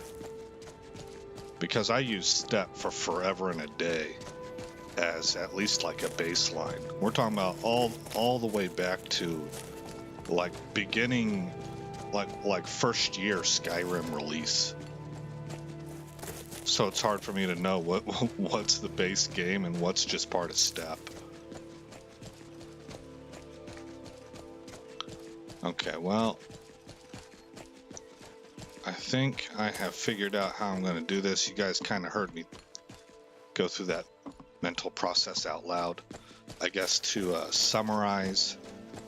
Because I use Step for forever and a day as at least like a baseline. We're talking about all the way back to like beginning, like first year Skyrim release. So it's hard for me to know what's the base game and what's just part of Step. Okay, well, I think I have figured out how I'm going to do this. You guys kind of heard me go through that mental process out loud. I guess to summarize,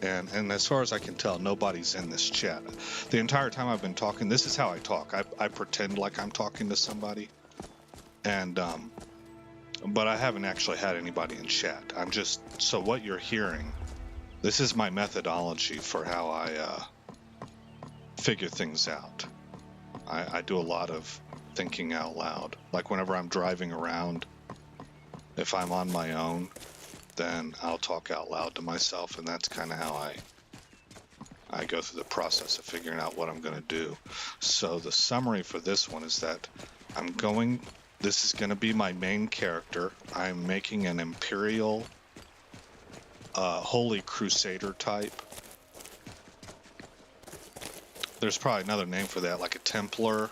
and as far as I can tell, nobody's in this chat. The entire time I've been talking, this is how I talk. I pretend like I'm talking to somebody, and but I haven't actually had anybody in chat. I'm just, so what you're hearing, this is my methodology for how I figure things out. I do a lot of thinking out loud. Like whenever I'm driving around, if I'm on my own, then I'll talk out loud to myself, and that's kind of how I go through the process of figuring out what I'm going to do. So the summary for this one is that this is going to be my main character. I'm making an Imperial Holy Crusader type. There's probably another name for that, like a Templar.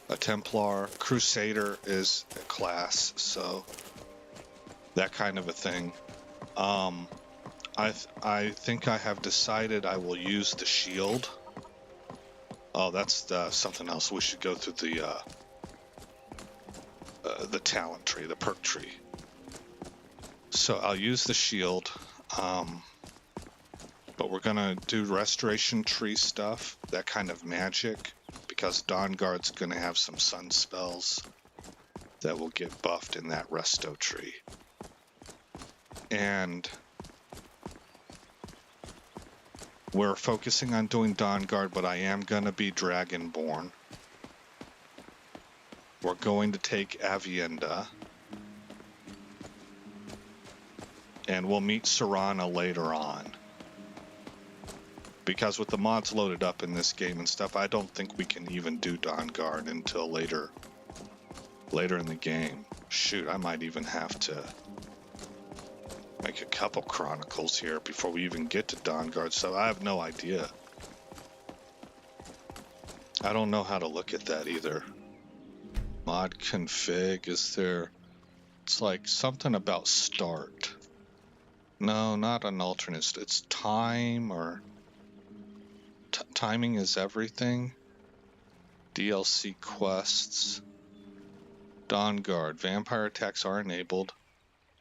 A Templar. Crusader is a class, so that kind of a thing. I think I have decided I will use the shield. Oh, that's something else. We should go through the talent tree, the perk tree. So I'll use the shield. But we're gonna do restoration tree stuff, that kind of magic, because Dawnguard's gonna have some sun spells that will get buffed in that resto tree. And we're focusing on doing Dawnguard, but I am gonna be Dragonborn. We're going to take Avienda. And we'll meet Serana later on. Because with the mods loaded up in this game and stuff, I don't think we can even do Dawnguard until later in the game. Shoot, I might even have to make a couple chronicles here before we even get to Dawnguard, so I have no idea. I don't know how to look at that either. Mod config, is there... It's like something about start. No, not an alternate. It's time or... timing is everything. DLC quests. Dawnguard. Vampire attacks are enabled.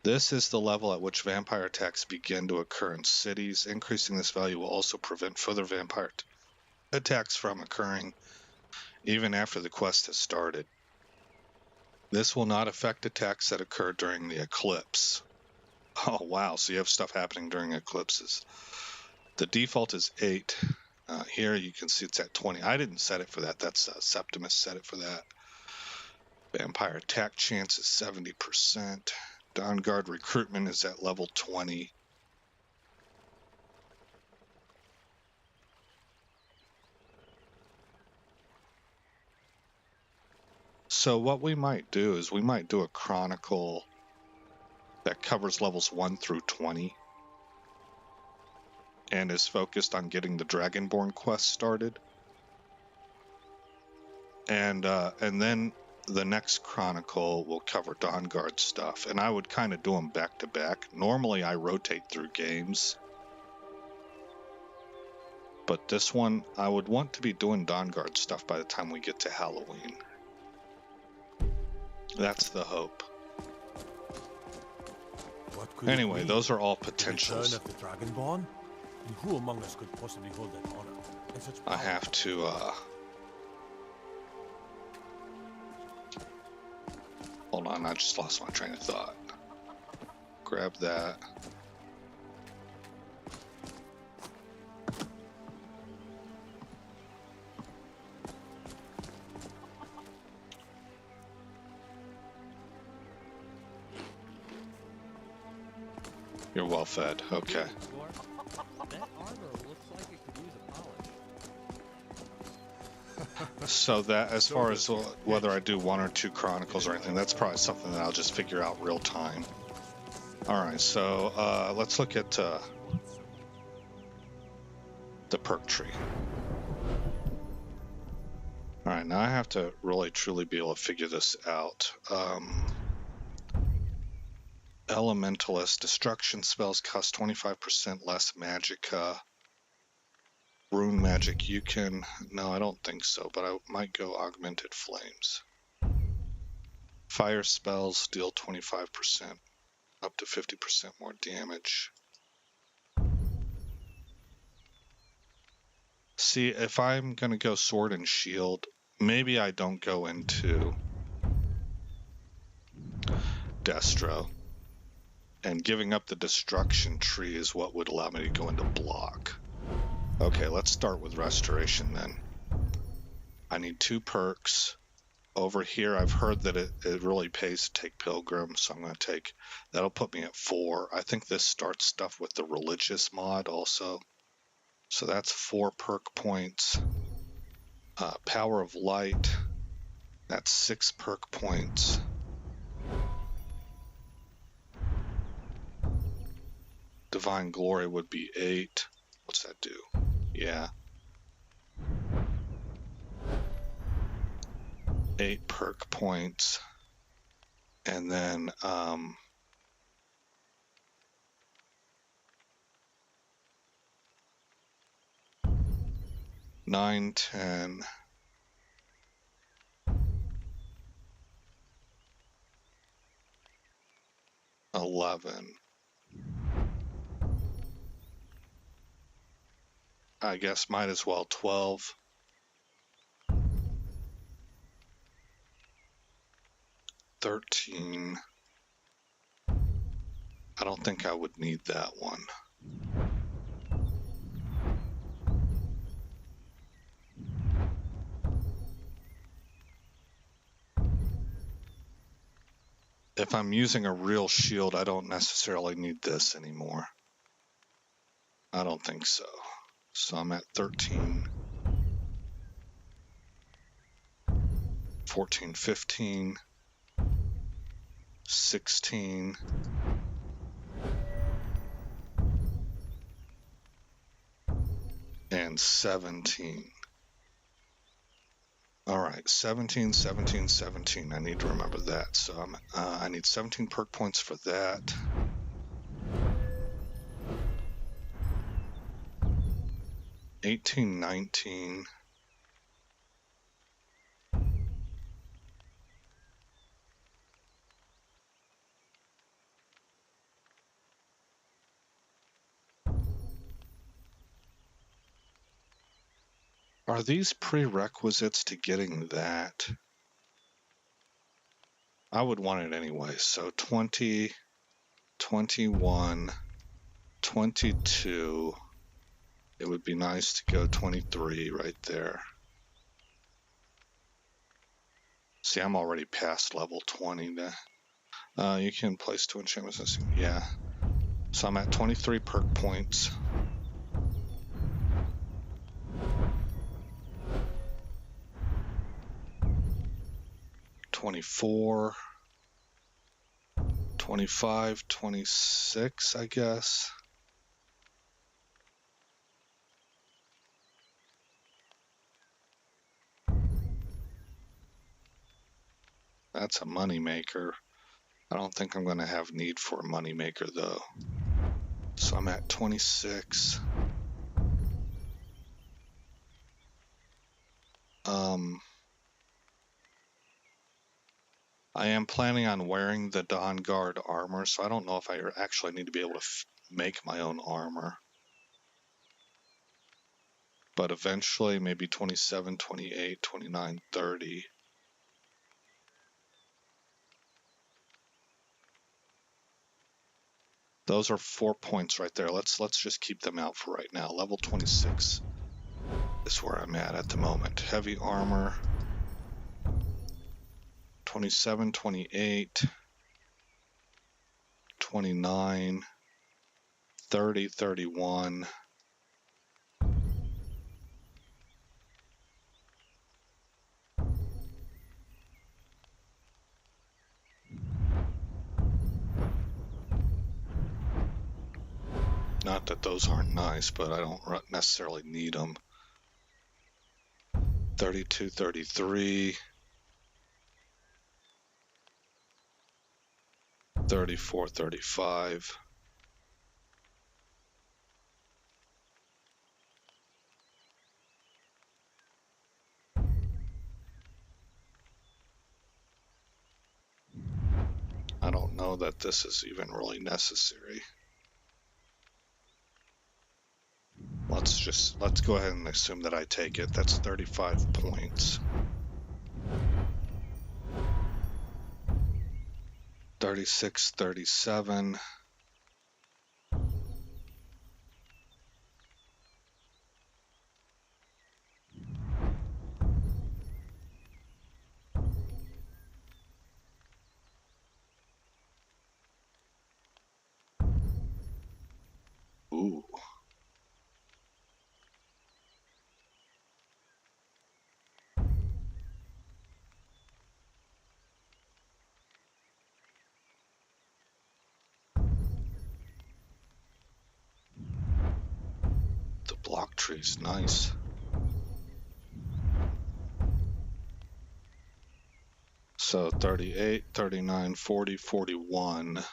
This is the level at which vampire attacks begin to occur in cities. Increasing this value will also prevent further vampire attacks from occurring even after the quest has started. This will not affect attacks that occur during the eclipse. Oh wow, so you have stuff happening during eclipses. The default is 8. Here you can see it's at 20. I didn't set it for that. That's Septimus set it for that. Vampire attack chance is 70%. Dawnguard recruitment is at level 20. So what we might do is we might do a chronicle that covers levels 1 through 20 and is focused on getting the Dragonborn quest started. And then the next chronicle will cover Dawnguard stuff, and I would kind of do them back to back. Normally I rotate through games, but this one I would want to be doing Dawnguard stuff by the time we get to Halloween. That's the hope. Anyway, those are all potentials. The return of the Dragonborn? And who among us could possibly hold that honor? And such I have to hold on, I just lost my train of thought. Grab that. You're well fed, okay. That armor looks like it could use a polish. So that, as far as whether I do 1 or 2 chronicles or anything, that's probably something that I'll just figure out real time. Alright, so let's look at the perk tree. Alright, now I have to really truly be able to figure this out. Elementalist, destruction spells cost 25% less magicka. Rune magic, you can... No, I don't think so, but I might go augmented flames. Fire spells deal 25%, up to 50% more damage. See, if I'm gonna go sword and shield, maybe I don't go into Destro. And giving up the destruction tree is what would allow me to go into block. Okay, let's start with restoration then. I need 2 perks. Over here, I've heard that it really pays to take Pilgrim, so I'm going to take... That'll put me at 4. I think this starts stuff with the religious mod also. So that's 4 perk points. Power of Light. That's 6 perk points. Divine Glory would be 8. What's that do? Yeah. 8 perk points. And then, 9, 10. 11. I guess might as well 12. 13. I don't think I would need that one. If I'm using a real shield, I don't necessarily need this anymore. I don't think so. So I'm at 13, 14, 15, 16, and 17. All right, 17, 17, 17. I need to remember that. So I need 17 perk points for that. $18, 19. Are these prerequisites to getting that? I would want it anyway. So 20, 21, 22. It would be nice to go 23 right there. See, I'm already past level 20 now. You can place 2 enchantments. Yeah. So I'm at 23 perk points. $24, $25, $26, I guess. That's a moneymaker. I don't think I'm going to have need for a moneymaker though. So I'm at 26. I am planning on wearing the Dawnguard armor, so I don't know if I actually need to be able to make my own armor. But eventually, maybe 27, 28, 29, 30. Those are 4 points right there. Let's just keep them out for right now. Level 26 is where I'm at the moment. Heavy armor. 27, 28, 29, 30, 31. Not that those aren't nice, but I don't necessarily need them. 32, 33. 34, 35. I don't know that this is even really necessary. Let's go ahead and assume that I take it. That's 35 points. 36, 37. Ooh. The block tree's nice. So 38, 39, 40, 41.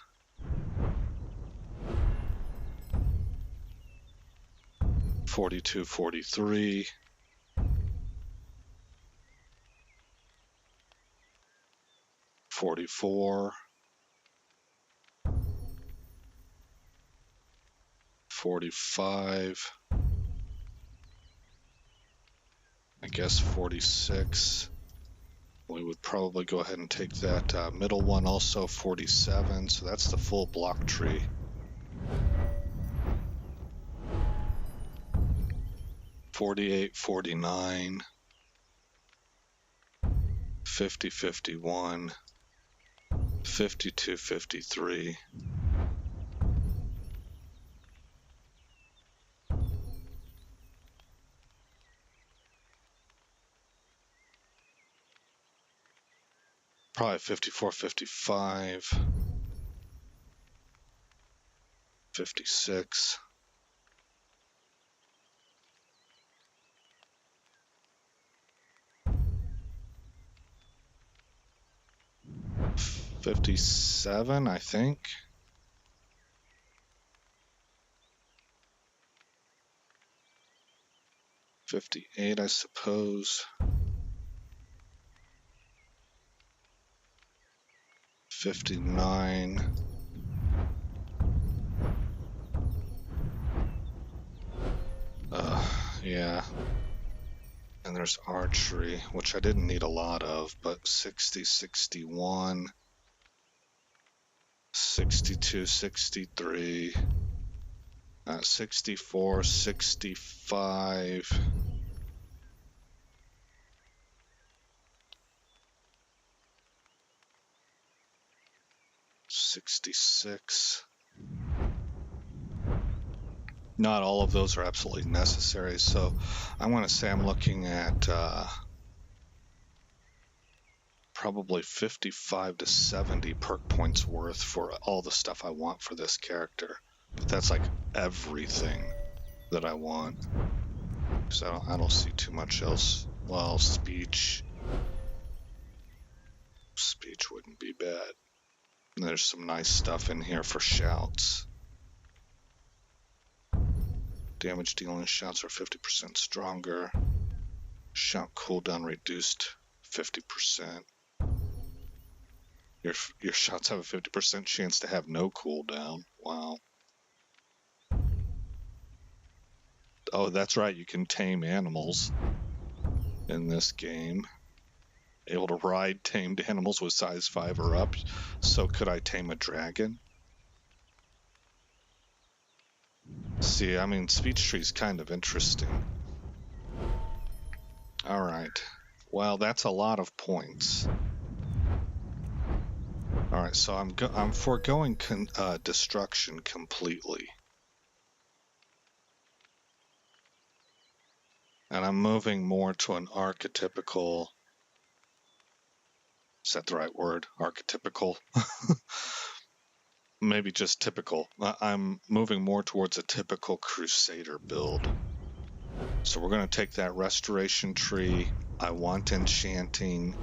42, 43. 44. 45. I guess 46. We would probably go ahead and take that middle one also, 47. So that's the full block tree. 48, 49. 50, 51. 52, 53. Probably 54, 55. 56. 57, I think. $58, I suppose. 59. Yeah. And there's archery, which I didn't need a lot of, but 60, 61, 62, 63, 64, 65. $66. Not all of those are absolutely necessary, so I want to say I'm looking at probably 55 to 70 perk points worth for all the stuff I want for this character. But that's like everything that I want. So I don't see too much else. Well, speech wouldn't be bad. And there's some nice stuff in here for shouts. Damage dealing shouts are 50% stronger. Shout cooldown reduced 50%. Your shots have a 50% chance to have no cooldown. Wow. Oh, that's right. You can tame animals in this game. Able to ride tamed animals with size 5 or up. So could I tame a dragon? See, I mean, speech tree is kind of interesting. All right. Well, that's a lot of points. All right, so I'm foregoing destruction completely. And I'm moving more to an archetypical... Is that the right word? Archetypical? Maybe just typical. I'm moving more towards a typical Crusader build. So we're going to take that restoration tree. I want enchanting.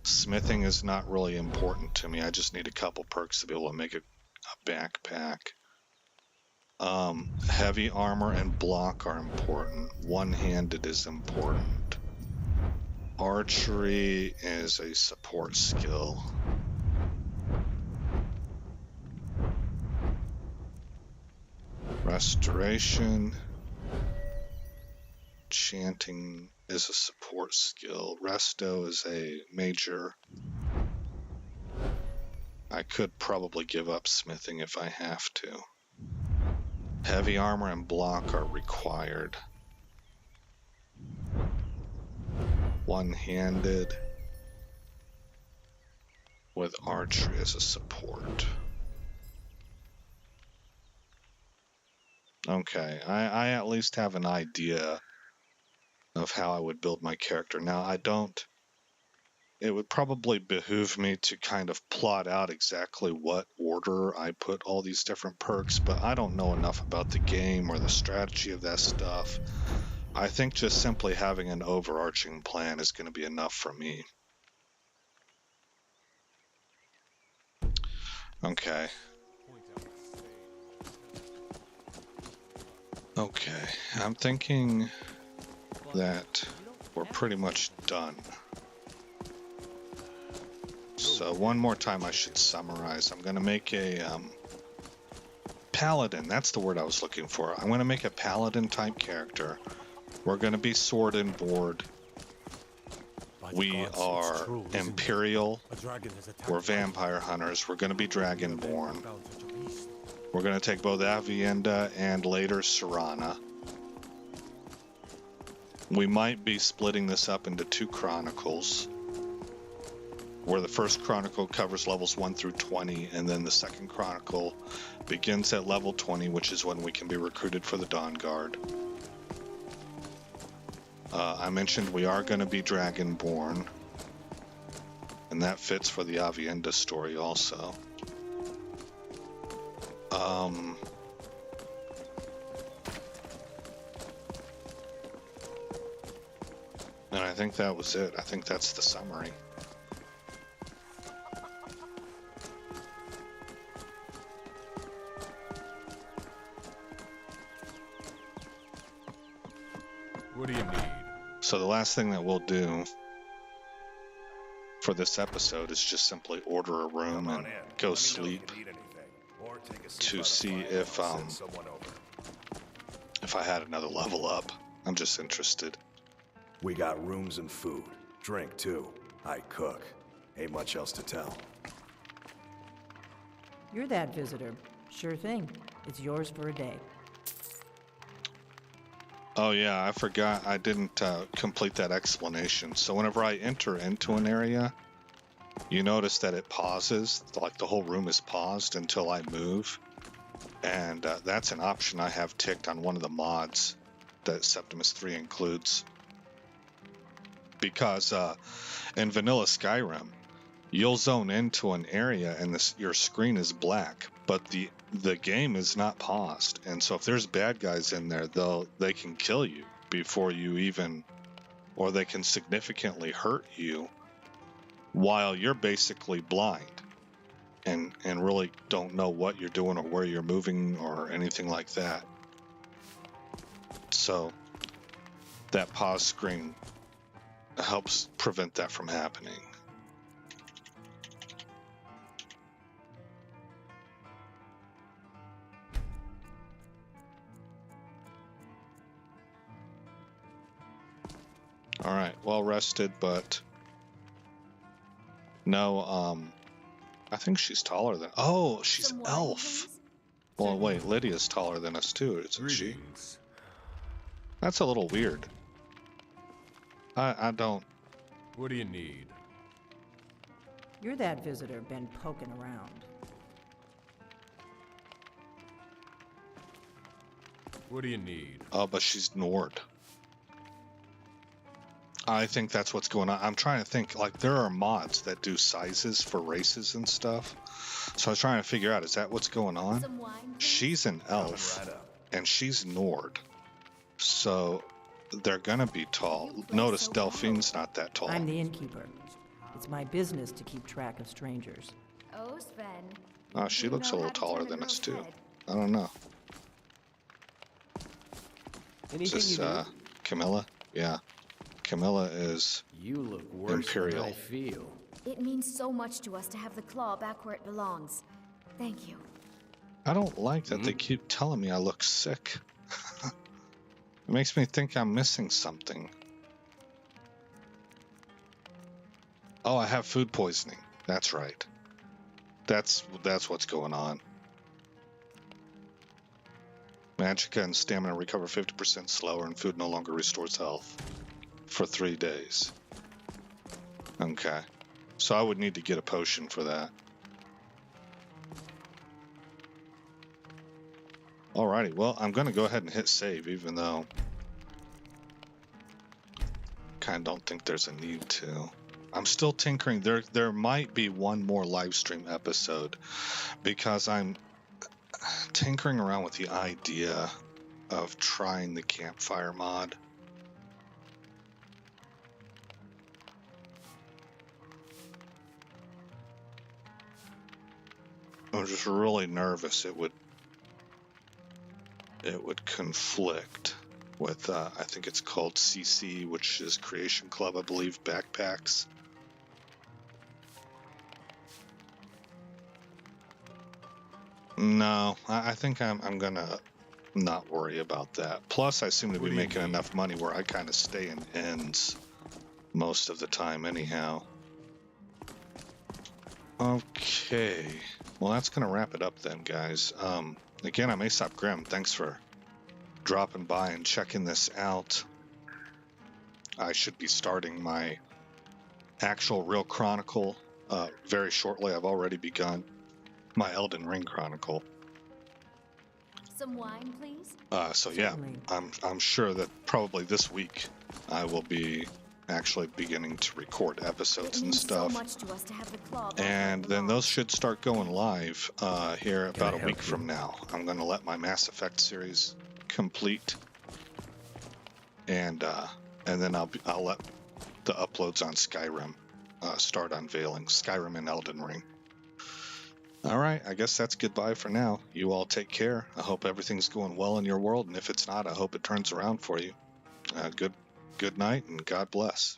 Smithing is not really important to me. I just need a couple perks to be able to make a backpack. Heavy armor and block are important. One-handed is important. Archery is a support skill. Restoration. Chanting is a support skill. Resto is a major. I could probably give up smithing if I have to. Heavy armor and block are required. One-handed with archery as a support. Okay, I at least have an idea of how I would build my character. Now, it would probably behoove me to kind of plot out exactly what order I put all these different perks, but I don't know enough about the game or the strategy of that stuff. I think just simply having an overarching plan is going to be enough for me. Okay. Okay, I'm thinking that we're pretty much done. So one more time I should summarize. I'm going to make a paladin. That's the word I was looking for. I'm going to make a paladin type character. We're going to be sword and board. We are Imperial. We're vampire hunters. We're going to be dragonborn. We're going to take both Avienda and later Serana. We might be splitting this up into 2 chronicles, where the first chronicle covers levels 1 through 20, and then the second chronicle begins at level 20, which is when we can be recruited for the Dawnguard. I mentioned we are going to be Dragonborn, and that fits for the Avienda story also. And I think that was it. I think that's the summary. So the last thing that we'll do for this episode is just simply order a room and go sleep to see if I had another level up. I'm just interested. We got rooms and food. Drink, too. I cook. Ain't much else to tell. You're that visitor. Sure thing. It's yours for a day. Oh yeah, I forgot I didn't complete that explanation. So whenever I enter into an area, you notice that it pauses, like the whole room is paused until I move. And that's an option I have ticked on one of the mods that Septimus 3 includes. Because in vanilla Skyrim, you'll zone into an area and your screen is black, but the game is not paused. And so if there's bad guys in there, they can kill you before you even, or they can significantly hurt you while you're basically blind and really don't know what you're doing or where you're moving or anything like that. So that pause screen helps prevent that from happening. All right, well rested, but no, I think she's taller than, oh, she's elf. Well, wait, Lydia's taller than us too, isn't she? That's a little weird. I don't. What do you need? You're that visitor been poking around. What do you need? Oh, but she's Nord. I think that's what's going on. I'm trying to think, like, there are mods that do sizes for races and stuff. So I was trying to figure out, is that what's going on? She's an elf, and she's Nord. So they're gonna be tall. Notice Delphine's not that tall. I'm the innkeeper. It's my business to keep track of strangers. Oh, Sven. Oh, she looks a little taller than us, too. I don't know. Anything Is you this, do? Camilla? Yeah. Camilla is You look worse Imperial. than I feel. It means so much to us to have the claw back where it belongs. Thank you. I don't like that they keep telling me I look sick. It makes me think I'm missing something. Oh, I have food poisoning. That's right. That's what's going on. Magicka and stamina recover 50% slower, and food no longer restores health for 3 days. Okay. So I would need to get a potion for that. Alrighty, well, I'm going to go ahead and hit save, even though kind of don't think there's a need to. I'm still tinkering. There might be one more live stream episode because I'm tinkering around with the idea of trying the campfire mod. I'm just really nervous it would conflict with I think it's called CC, which is Creation Club, I believe, backpacks. No, I think I'm gonna not worry about that. Plus, I seem to be making enough money where I kind of stay in ends most of the time anyhow. Okay, well, that's gonna wrap it up then, guys. Again, I'm Aesop Grimm. Thanks for dropping by and checking this out. I should be starting my actual real chronicle very shortly. I've already begun my Elden Ring chronicle. Some wine, please? So yeah, I'm sure that probably this week I will be actually beginning to record episodes and stuff. So much to us to have the claw back And then those should start going live here about a week from now. I'm going to let my Mass Effect series complete, and then I'll let the uploads on Skyrim start unveiling. Skyrim and Elden Ring. All right, I guess that's goodbye for now. You all take care. I hope everything's going well in your world, and if it's not, I hope it turns around for you. good night and God bless.